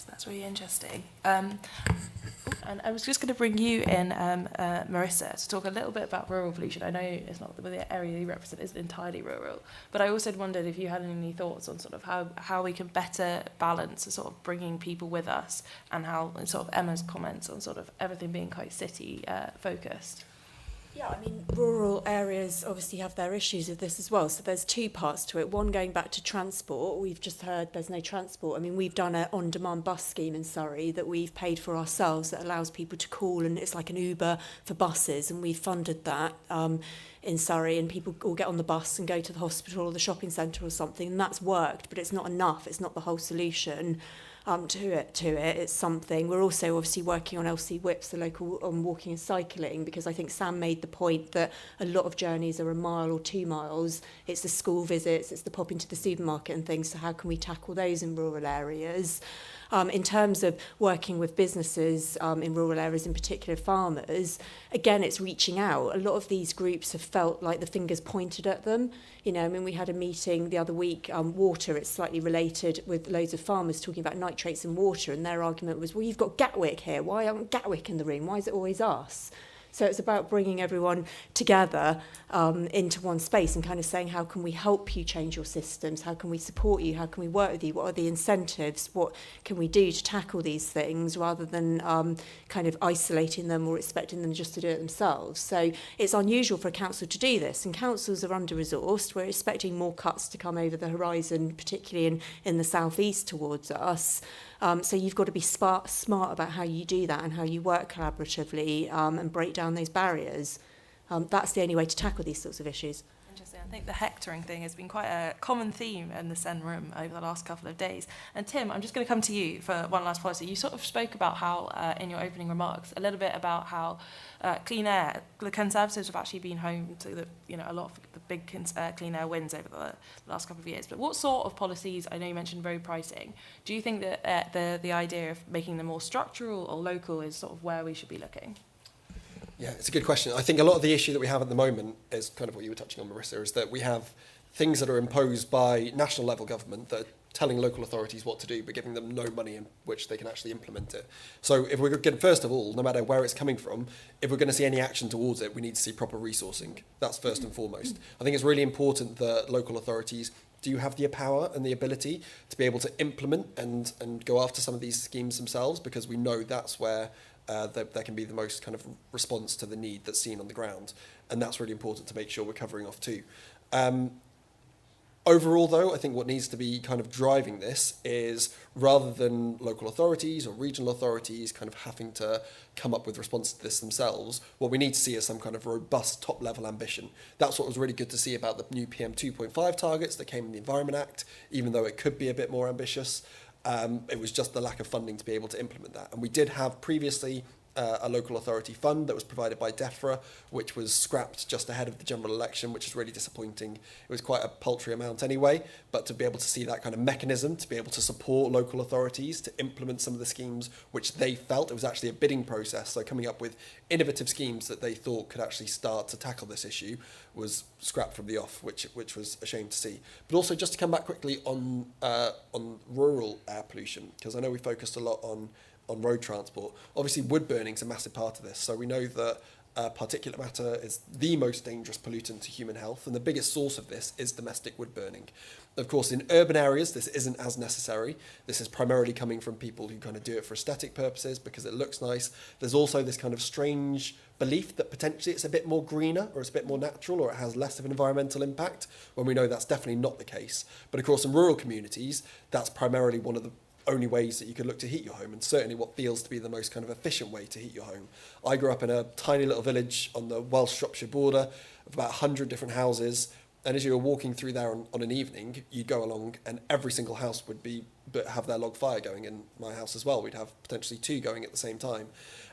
That's really interesting. And I was just going to bring you in, Marisa, to talk a little bit about rural pollution. I know it's not the area you represent isn't entirely rural, but I also wondered if you had any thoughts on sort of how we can better balance sort of bringing people with us, and how sort of Emma's comments on sort of everything being quite city focused. Yeah, I mean, rural areas obviously have their issues with this as well. So there's two parts to it. One, going back to transport. We've just heard there's no transport. I mean, we've done an on-demand bus scheme in Surrey that we've paid for ourselves that allows people to call, and it's like an Uber for buses, and we've funded that in Surrey, and people all get on the bus and go to the hospital or the shopping centre or something, and that's worked, but it's not enough. It's not the whole solution. To it. It's something. We're also obviously working on LC Whips, the local on walking and cycling, because I think Sam made the point that a lot of journeys are a mile or 2 miles. It's the school visits, it's the pop into the supermarket and things. So how can we tackle those in rural areas? In terms of working with businesses in rural areas, in particular farmers, again, it's reaching out. A lot of these groups have felt like the fingers pointed at them. You know, I mean, we had a meeting the other week, water, it's slightly related, with loads of farmers talking about nitrates in water, and their argument was, well, you've got Gatwick here. Why aren't Gatwick in the room? Why is it always us? So it's about bringing everyone together into one space and kind of saying, how can we help you change your systems? How can we support you? How can we work with you? What are the incentives? What can we do to tackle these things, rather than kind of isolating them or expecting them just to do it themselves? So it's unusual for a council to do this, and councils are under-resourced. We're expecting more cuts to come over the horizon, particularly in the southeast towards us. So you've got to be smart about how you do that and how you work collaboratively and break down those barriers. That's the only way to tackle these sorts of issues. Interesting. I think the hectoring thing has been quite a common theme in the Sen room over the last couple of days. And Tim, I'm just going to come to you for one last policy. You sort of spoke about how, in your opening remarks, a little bit about how clean air, the Conservatives have actually been home to a lot of the big clean air wins over the last couple of years. But what sort of policies, I know you mentioned road pricing, do you think that the idea of making them more structural or local is sort of where we should be looking? Yeah, it's a good question. I think a lot of the issue that we have at the moment is kind of what you were touching on, Marisa, is that we have things that are imposed by national level government that are telling local authorities what to do, but giving them no money in which they can actually implement it. So if we're going, first of all, no matter where it's coming from, if we're going to see any action towards it, we need to see proper resourcing. That's first and foremost. I think it's really important that local authorities do have the power and the ability to be able to implement and go after some of these schemes themselves, because we know that's where there can be the most kind of response to the need that's seen on the ground. And that's really important to make sure we're covering off too. Overall, though, I think what needs to be kind of driving this is, rather than local authorities or regional authorities kind of having to come up with responses to this themselves, what we need to see is some kind of robust top-level ambition. That's what was really good to see about the new PM 2.5 targets that came in the Environment Act, even though it could be a bit more ambitious. It was just the lack of funding to be able to implement that. And we did have previously a local authority fund that was provided by DEFRA, which was scrapped just ahead of the general election, which is really disappointing. It was quite a paltry amount anyway, but to be able to see that kind of mechanism, to be able to support local authorities to implement some of the schemes which they felt, it was actually a bidding process, so coming up with innovative schemes that they thought could actually start to tackle this issue, was scrapped from the off, which was a shame to see. But also, just to come back quickly on rural air pollution, because I know we focused a lot on road transport. Obviously, wood burning is a massive part of this. So we know that particulate matter is the most dangerous pollutant to human health, and the biggest source of this is domestic wood burning. Of course, in urban areas, this isn't as necessary. This is primarily coming from people who kind of do it for aesthetic purposes because it looks nice. There's also this kind of strange belief that potentially it's a bit more greener, or it's a bit more natural, or it has less of an environmental impact, when we know that's definitely not the case. But of course, in rural communities, that's primarily one of the only ways that you could look to heat your home, and certainly what feels to be the most kind of efficient way to heat your home. I grew up in a tiny little village on the Welsh-Shropshire border of about 100 different houses, and as you were walking through there on an evening, you'd go along and every single house would have their log fire going. In my house as well, we'd have potentially 2 going at the same time.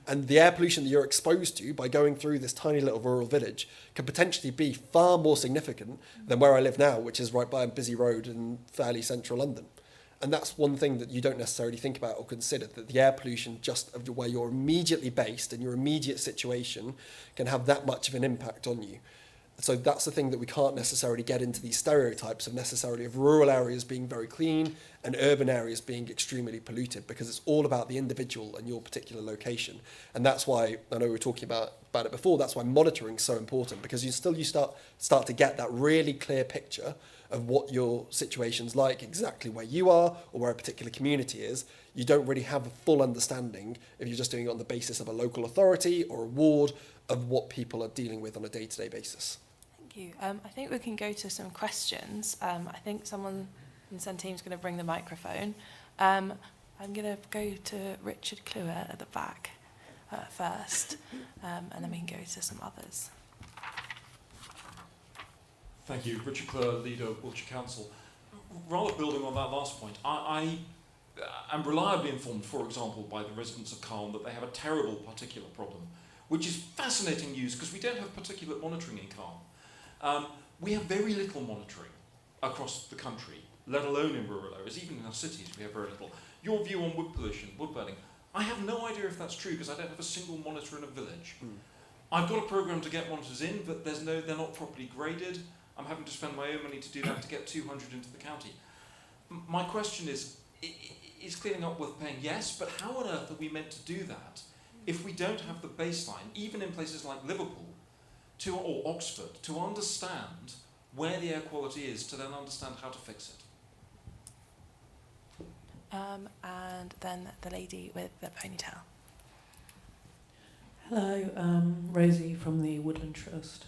And the air pollution that you're exposed to by going through this tiny little rural village can potentially be far more significant than where I live now, which is right by a busy road in fairly central London. And that's one thing that you don't necessarily think about or consider, that the air pollution just of where you're immediately based and your immediate situation can have that much of an impact on you. So that's the thing, that we can't necessarily get into these stereotypes of rural areas being very clean and urban areas being extremely polluted, because it's all about the individual and your particular location. And that's why, I know we were talking about it before, that's why monitoring is so important, because you start to get that really clear picture of what your situation's like, exactly where you are or where a particular community is. You don't really have a full understanding if you're just doing it on the basis of a local authority or a ward of what people are dealing with on a day-to-day basis. Thank you. I think we can go to some questions. I think someone in the Sen team is going to bring the microphone. I'm going to go to Richard Cllr at the back first, and then we can go to some others. Thank you. Richard Cllr, leader of Wiltshire Council. Rather building on that last point, I am reliably informed, for example, by the residents of Cllr that they have a terrible particulate problem, which is fascinating news because we don't have particulate monitoring in Cllr. We have very little monitoring across the country, let alone in rural areas. Even in our cities, we have very little. Your view on wood pollution, wood burning, I have no idea if that's true because I don't have a single monitor in a village. I've got a programme to get monitors in, but they're not properly graded. I'm having to spend my own money to do that to get 200 into the county. My question is cleaning up worth paying? Yes, but how on earth are we meant to do that if we don't have the baseline, even in places like Liverpool or Oxford, to understand where the air quality is, to then understand how to fix it? And then the lady with the ponytail. Hello, Rosie from the Woodland Trust.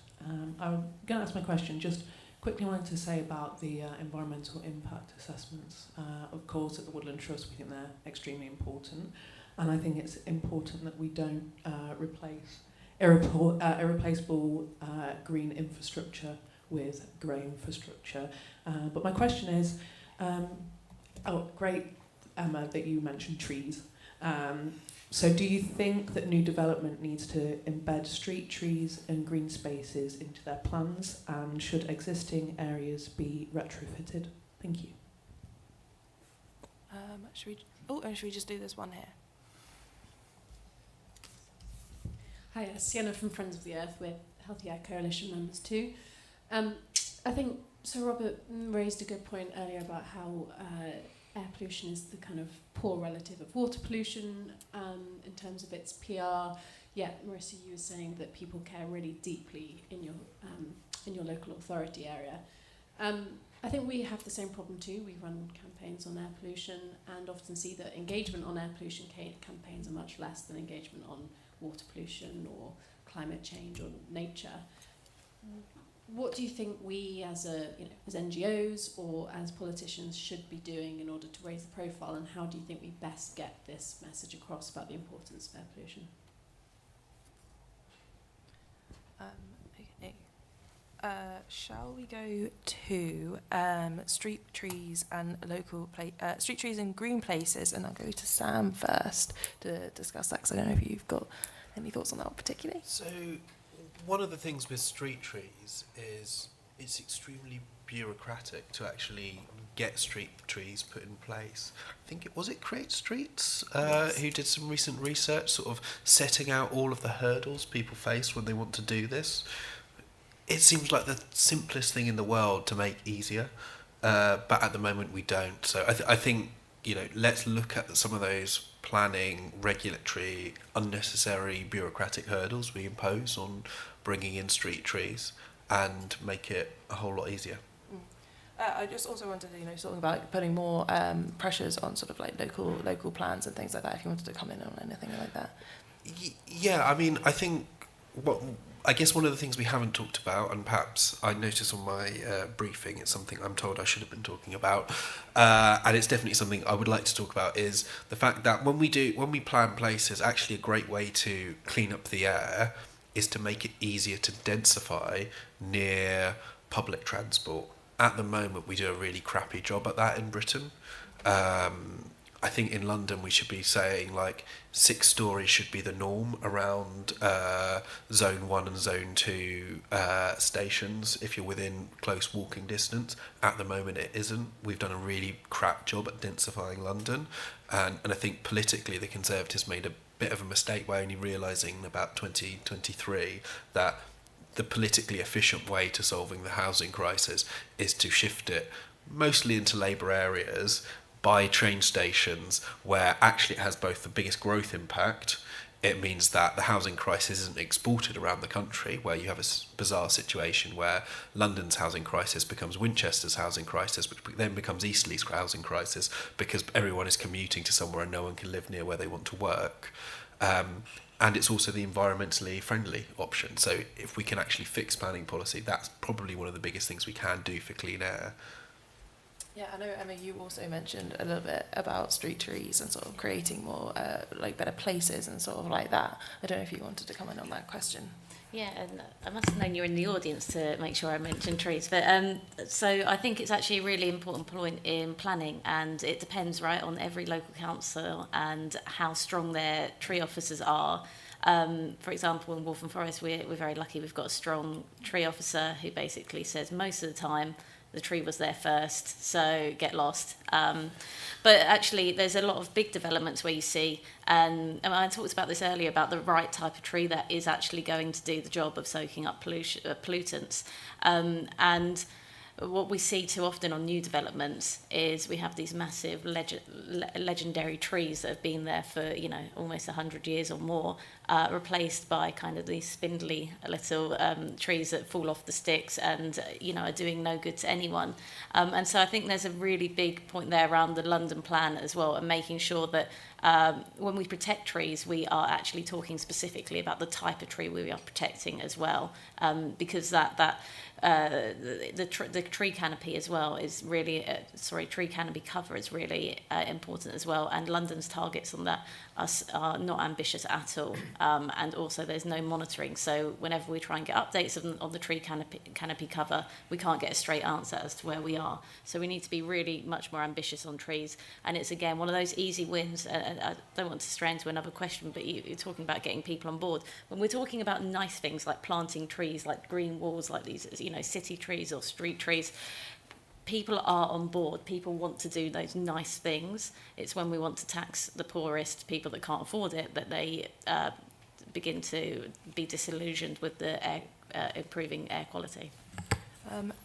I'm going to ask my question. Just quickly wanted to say about the environmental impact assessments. Of course, at the Woodland Trust, we think they're extremely important. And I think it's important that we don't replace irreplaceable green infrastructure with grey infrastructure. But my question is, great, Emma, that you mentioned trees. So do you think that new development needs to embed street trees and green spaces into their plans, and should existing areas be retrofitted? Thank you. Should we just do this one here? Hi, Sienna from Friends of the Earth. We're Healthy Air Coalition members too. I think Sir Robert raised a good point earlier about how air pollution is the kind of poor relative of water pollution in terms of its PR. Yeah, Marisa, you were saying that people care really deeply in your local authority area. I think we have the same problem too. We run campaigns on air pollution and often see that engagement on air pollution campaigns are much less than engagement on water pollution or climate change or nature. What do you think we as NGOs or as politicians should be doing in order to raise the profile, and how do you think we best get this message across about the importance of air pollution? Okay. Shall we go to street trees and street trees and green places, and I'll go to Sam first to discuss that, because I don't know if you've got any thoughts on that particularly. So, one of the things with street trees is it's extremely bureaucratic to actually get street trees put in place. I think it Create Streets who did some recent research sort of setting out all of the hurdles people face when they want to do this. It seems like the simplest thing in the world to make easier, but at the moment we don't. So I think, let's look at some of those planning, regulatory, unnecessary bureaucratic hurdles we impose on bringing in street trees and make it a whole lot easier. I just also wanted to, sort of about putting more pressures on sort of like local plans and things like that, if you wanted to come in on anything like that. Yeah, I mean, I guess one of the things we haven't talked about, and perhaps I noticed on my briefing, it's something I'm told I should have been talking about, and it's definitely something I would like to talk about, is the fact that when we plan places, actually a great way to clean up the air is to make it easier to densify near public transport. At the moment, we do a really crappy job at that in Britain. I think in London we should be saying 6 stories should be the norm around zone 1 and zone 2 stations if you're within close walking distance. At the moment it isn't. We've done a really crap job at densifying London, and I think politically the Conservatives made a bit of a mistake by only realising about 2023 that the politically efficient way to solving the housing crisis is to shift it mostly into labour areas by train stations where actually it has both the biggest growth impact. It means that the housing crisis isn't exported around the country, where you have a bizarre situation where London's housing crisis becomes Winchester's housing crisis, which then becomes Eastleigh's housing crisis because everyone is commuting to somewhere and no one can live near where they want to work. And it's also the environmentally friendly option. So if we can actually fix planning policy, that's probably one of the biggest things we can do for clean air. Yeah, I know, Emma, you also mentioned a little bit about street trees and sort of creating more better places and sort of like that. I don't know if you wanted to comment on that question. Yeah, and I must have known you were in the audience to make sure I mentioned trees. But so I think it's actually a really important point in planning, and it depends, right, on every local council and how strong their tree officers are. For example, in Waltham Forest, we're very lucky. We've got a strong tree officer who basically says most of the time the tree was there first, so get lost. But actually, there's a lot of big developments where you see, and I talked about this earlier, about the right type of tree that is actually going to do the job of soaking up pollutants. And what we see too often on new developments is we have these massive legendary trees that have been there for, you know, almost 100 years or more, replaced by kind of these spindly little trees that fall off the sticks and, you know, are doing no good to anyone. And so I think there's a really big point there around the London plan as well, and making sure that when we protect trees, we are actually talking specifically about the type of tree we are protecting as well, because the tree canopy as well is really, tree canopy cover is really important as well, and London's targets on that are not ambitious at all, and also there's no monitoring, so whenever we try and get updates on the tree canopy cover, we can't get a straight answer as to where we are, so we need to be really much more ambitious on trees. And it's again one of those easy wins. I don't want to stray into another question, but you're talking about getting people on board. When we're talking about nice things like planting trees, like green walls, like these, you know, city trees or street trees, people are on board. People want to do those nice things. It's when we want to tax the poorest, people that can't afford it, that they begin to be disillusioned with the improving air quality.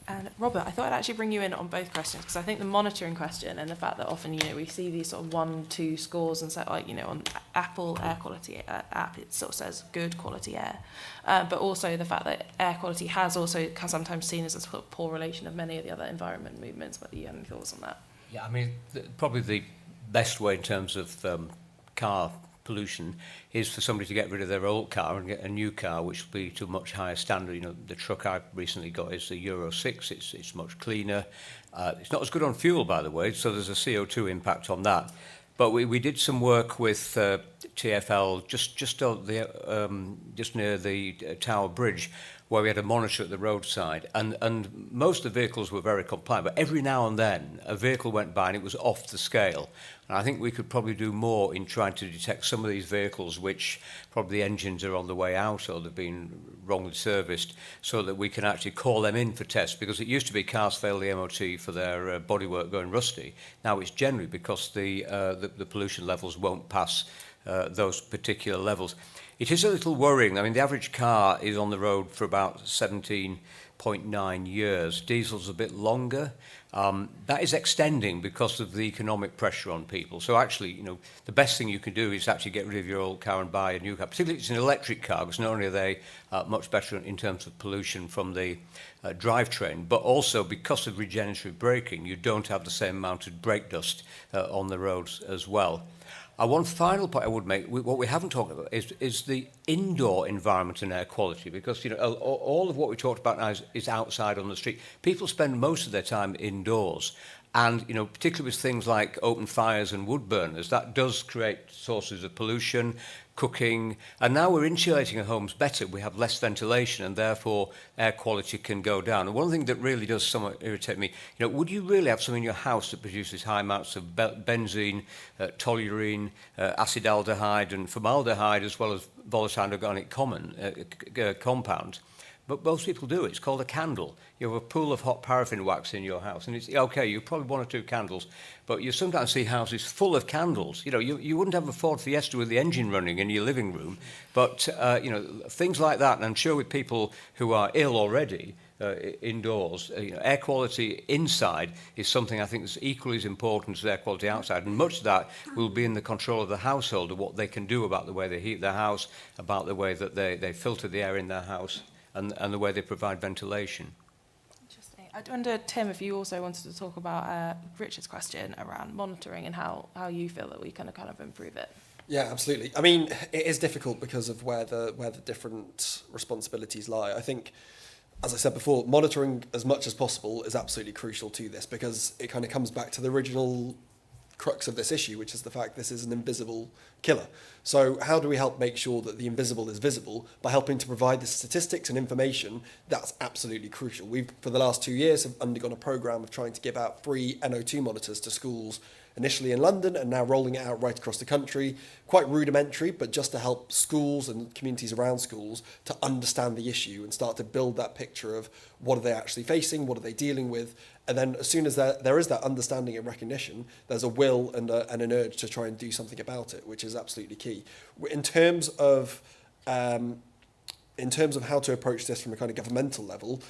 And Robert, I thought I'd actually bring you in on both questions, because I think the monitoring question and the fact that often, you know, we see these sort of 1-2 scores and so, like, you know, on Apple air quality app, it sort of says good quality air, but also the fact that air quality has also sometimes seen as a sort of poor relation of many of the other environment movements. Whether you have any thoughts on that? Yeah, I mean, probably the best way in terms of car pollution is for somebody to get rid of their old car and get a new car, which will be to a much higher standard. You know, the truck I recently got is the Euro 6. It's much cleaner. It's not as good on fuel, by the way, so there's a CO2 impact on that. But we did some work with TfL just near the Tower Bridge, where we had a monitor at the roadside, and most of the vehicles were very compliant, but every now and then a vehicle went by and it was off the scale. And I think we could probably do more in trying to detect some of these vehicles which probably the engines are on the way out or they've been wrongly serviced, so that we can actually call them in for tests, because it used to be cars fail the MOT for their bodywork going rusty. Now it's generally because the pollution levels won't pass those particular levels. It is a little worrying. I mean, the average car is on the road for about 17.9 years. Diesel's a bit longer. That is extending because of the economic pressure on people. So actually, you know, the best thing you can do is actually get rid of your old car and buy a new car. Particularly if it's an electric car, because not only are they much better in terms of pollution from the drivetrain, but also because of regenerative braking, you don't have the same amount of brake dust on the roads as well. One final point I would make, what we haven't talked about is the indoor environment and air quality, because, you know, all of what we talked about now is outside on the street. People spend most of their time indoors, and, you know, particularly with things like open fires and wood burners, that does create sources of pollution, cooking, and now we're insulating our homes better. We have less ventilation, and therefore air quality can go down. And one thing that really does somewhat irritate me, you know, would you really have something in your house that produces high amounts of benzene, toluene, acetaldehyde and formaldehyde, as well as volatile organic compounds? but most people do. It's called a candle. You have a pool of hot paraffin wax in your house, and it's okay, you probably 1 or 2 candles, but you sometimes see houses full of candles. You wouldn't have a Ford Fiesta with the engine running in your living room, but things like that. And I'm sure with people who are ill already indoors, air quality inside is something I think is equally as important as air quality outside, and much of that will be in the control of the household, of what they can do about the way they heat their house, about the way that they filter the air in their house, and the way they provide ventilation. Interesting. I wonder, Tim, if you also wanted to talk about Richard's question around monitoring and how you feel that we can kind of improve it. Yeah, absolutely. I mean, it is difficult because of where the different responsibilities lie. I think, as I said before, monitoring as much as possible is absolutely crucial to this, because it kind of comes back to the original crux of this issue, which is the fact this is an invisible killer. So how do we help make sure that the invisible is visible? By helping to provide the statistics and information. That's absolutely crucial. We've, for the last 2 years, have undergone a programme of trying to give out free NO2 monitors to schools, initially in London and now rolling it out right across the country. Quite rudimentary, but just to help schools and communities around schools to understand the issue and start to build that picture of what are they actually facing, what are they dealing with. And then as soon as there is that understanding and recognition, there's a will and an urge to try and do something about it, which is absolutely key. In terms of how to approach this from a kind of governmental level,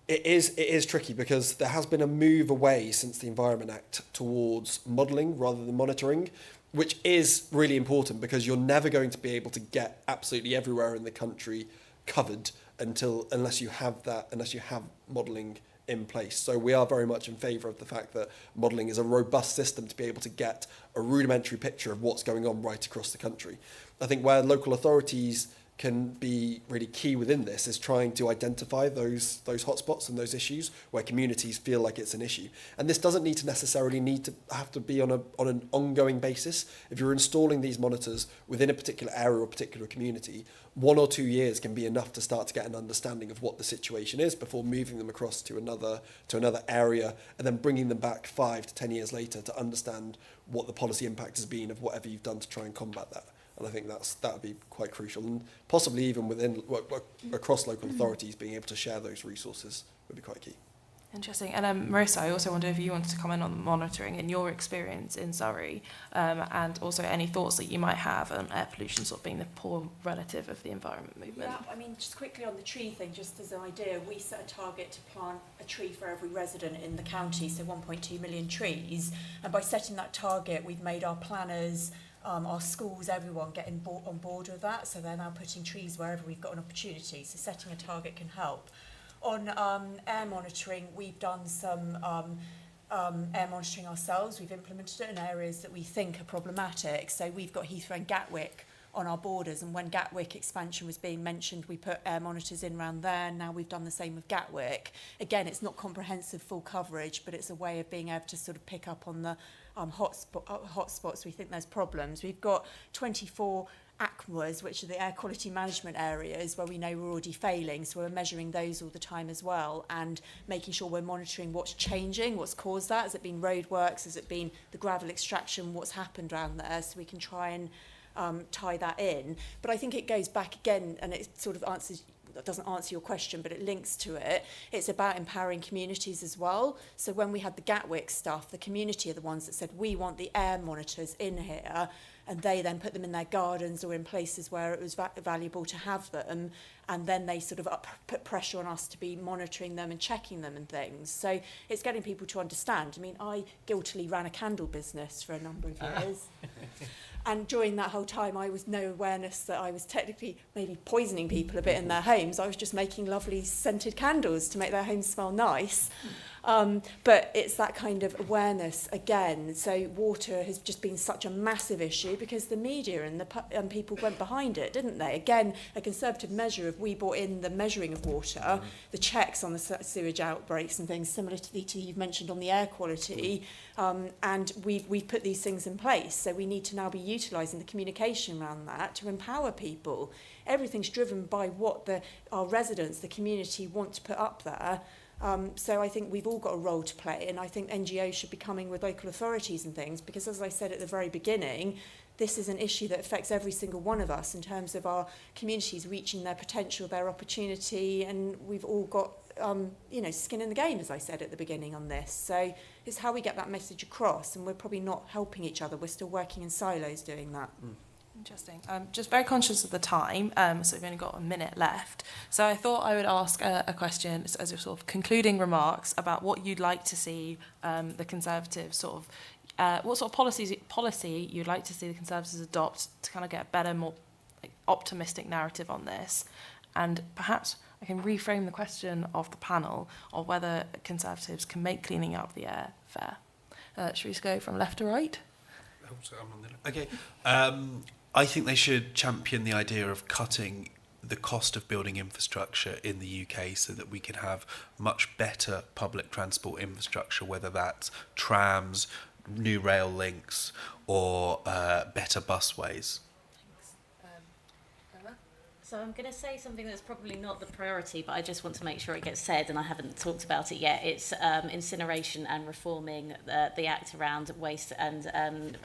it is tricky, because there has been a move away since the Environment Act towards modelling rather than monitoring, which is really important, because you're never going to be able to get absolutely everywhere in the country covered unless you have modelling in place. So we are very much in favour of the fact that modelling is a robust system to be able to get a rudimentary picture of what's going on right across the country. I think where local authorities can be really key within this is trying to identify those hotspots and those issues where communities feel like it's an issue. And this doesn't need to have to be on an ongoing basis. If you're installing these monitors within a particular area or particular community, 1 or 2 years can be enough to start to get an understanding of what the situation is before moving them across to another area, and then bringing them back 5 to 10 years later to understand what the policy impact has been of whatever you've done to try and combat that. And I think that would be quite crucial, and possibly even across local authorities, being able to share those resources would be quite key. Interesting. And Marisa, I also wonder if you wanted to comment on monitoring in your experience in Surrey, and also any thoughts that you might have on air pollution sort of being the poor relative of the environment movement. Yeah, I mean, just quickly on the tree thing, just as an idea, we set a target to plant a tree for every resident in the county, so 1.2 million trees. And by setting that target, we've made our planners, our schools, everyone getting on board with that. So they're now putting trees wherever we've got an opportunity. So setting a target can help. On air monitoring, we've done some air monitoring ourselves. We've implemented it in areas that we think are problematic. So we've got Heath and Gatwick on our borders, and when Gatwick expansion was being mentioned, we put air monitors in around there. Now we've done the same with Gatwick. Again, it's not comprehensive full coverage, but it's a way of being able to sort of pick up on the hotspots. We think there's problems. We've got 24 ACMAs, which are the air quality management areas where we know we're already failing, so we're measuring those all the time as well, and making sure we're monitoring what's changing, what's caused that. Has it been roadworks? Has it been the gravel extraction? What's happened around there? So we can try and tie that in. But I think it goes back again, and it sort of doesn't answer your question, but it links to it. It's about empowering communities as well. So when we had the Gatwick stuff, the community are the ones that said, we want the air monitors in here, and they then put them in their gardens or in places where it was valuable to have them, and then they sort of put pressure on us to be monitoring them and checking them and things. So it's getting people to understand. I mean, I guiltily ran a candle business for a number of years. And during that whole time, I was no awareness that I was technically maybe poisoning people a bit in their homes. I was just making lovely scented candles to make their homes smell nice. But it's that kind of awareness again. So water has just been such a massive issue because the media and people went behind it, didn't they? Again, a Conservative measure of we brought in the measuring of water, the checks on the sewage outbreaks and things similar to the you've mentioned on the air quality, and we've put these things in place. So we need to now be utilising the communication around that to empower people. Everything's driven by what our residents, the community, want to put up there. So I think we've all got a role to play, and I think NGOs should be coming with local authorities and things, because as I said at the very beginning, this is an issue that affects every single one of us in terms of our communities reaching their potential, their opportunity, and we've all got skin in the game, as I said at the beginning on this. So it's how we get that message across, and we're probably not helping each other. We're still working in silos doing that. Interesting. Just very conscious of the time, so we've only got a minute left. So I thought I would ask a question as a sort of concluding remarks about what you'd like to see the Conservatives what sort of policy you'd like to see the Conservatives adopt to kind of get a better, more optimistic narrative on this. And perhaps I can reframe the question of the panel of whether Conservatives can make cleaning up the air fair. Should we just go from left to right? Oh, so I'm on the... Okay. I think they should champion the idea of cutting the cost of building infrastructure in the UK so that we can have much better public transport infrastructure, whether that's trams, new rail links, or better busways. So I'm going to say something that's probably not the priority, but I just want to make sure it gets said, and I haven't talked about it yet. It's incineration and reforming the act around waste and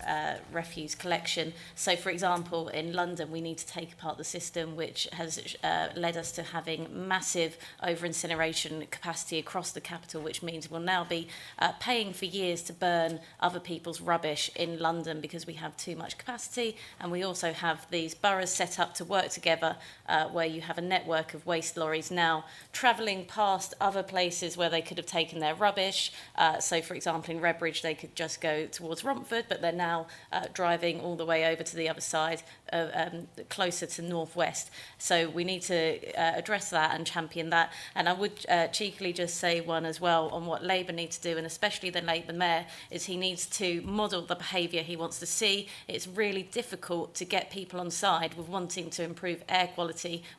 refuse collection. So, for example, in London, we need to take apart the system, which has led us to having massive over-incineration capacity across the capital, which means we'll now be paying for years to burn other people's rubbish in London because we have too much capacity, and we also have these boroughs set up to work together, where you have a network of waste lorries now travelling past other places where they could have taken their rubbish. So, for example, in Redbridge, they could just go towards Romford, but they're now driving all the way over to the other side, closer to northwest. So we need to address that and champion that. And I would cheekily just say one as well on what Labour need to do, and especially the Labour mayor, is he needs to model the behaviour he wants to see. It's really difficult to get people on side with wanting to improve air quality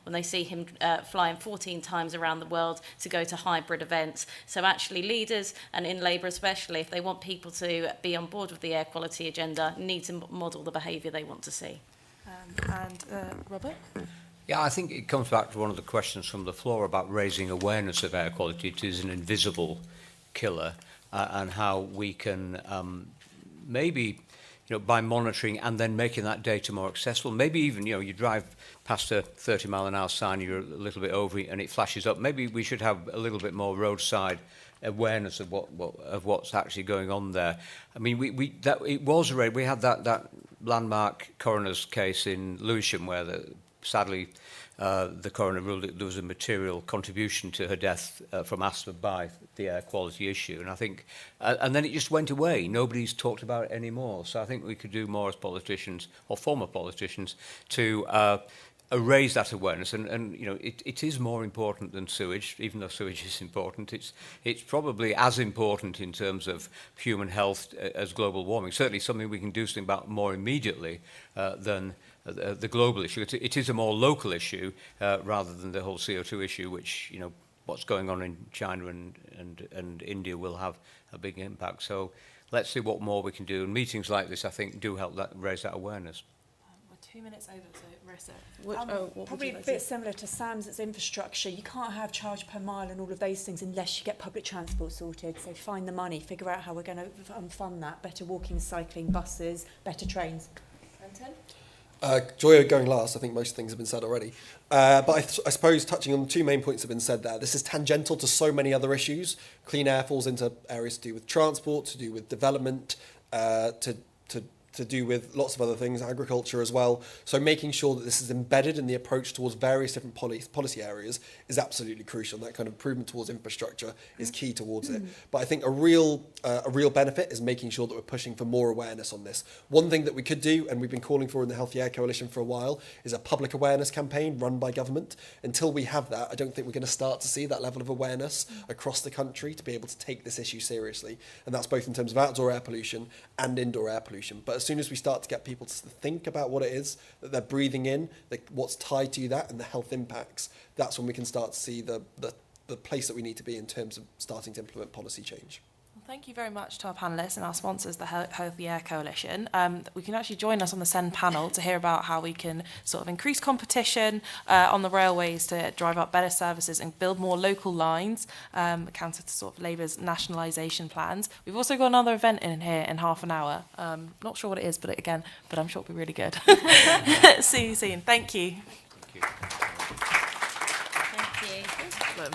when they see him flying 14 times around the world to go to hybrid events. So actually leaders, and in Labour especially, if they want people to be on board with the air quality agenda, need to model the behaviour they want to see. Robert? Yeah, I think it comes back to one of the questions from the floor about raising awareness of air quality. It is an invisible killer, and how we can maybe, by monitoring and then making that data more accessible, maybe even, you drive past a 30-mile-an-hour sign, you're a little bit over it and it flashes up. Maybe we should have a little bit more roadside awareness of what's actually going on there. I mean, we had that landmark coroner's case in Lewisham where sadly the coroner ruled that there was a material contribution to her death from asthma by the air quality issue, and I think and then it just went away. Nobody's talked about it anymore. So I think we could do more as politicians or former politicians to raise that awareness, and it is more important than sewage, even though sewage is important. It's probably as important in terms of human health as global warming. Certainly something we can do something about more immediately than the global issue. It is a more local issue rather than the whole CO2 issue, which what's going on in China and India will have a big impact. So let's see what more we can do. And meetings like this, I think, do help raise that awareness. We're 2 minutes over, so Marisa. What Probably a bit similar to Sam's, it's infrastructure. You can't have charge per mile and all of those things unless you get public transport sorted. So find the money, figure out how we're going to fund that. Better walking, cycling, buses, better trains. Anton? Joy of going last. I think most things have been said already. But I suppose touching on the two main points that have been said there, this is tangential to so many other issues. Clean air falls into areas to do with transport, to do with development, to do with lots of other things, agriculture as well. So making sure that this is embedded in the approach towards various different policy areas is absolutely crucial. And that kind of improvement towards infrastructure is key towards it. But I think a real benefit is making sure that we're pushing for more awareness on this. One thing that we could do, and we've been calling for in the Healthy Air Coalition for a while, is a public awareness campaign run by government. Until we have that, I don't think we're going to start to see that level of awareness across the country to be able to take this issue seriously. And that's both in terms of outdoor air pollution and indoor air pollution. But as soon as we start to get people to think about what it is that they're breathing in, what's tied to that and the health impacts, that's when we can start to see the place that we need to be in terms of starting to implement policy change. Thank you very much to our panellists and our sponsors, the Healthy Air Coalition. We can actually join us on the SEN panel to hear about how we can sort of increase competition on the railways to drive up better services and build more local lines, counter to sort of Labour's nationalisation plans. We've also got another event in here in half an hour. Not sure what it is, but I'm sure it'll be really good. See you soon. Thank you. Thank you. Thank you. No problem.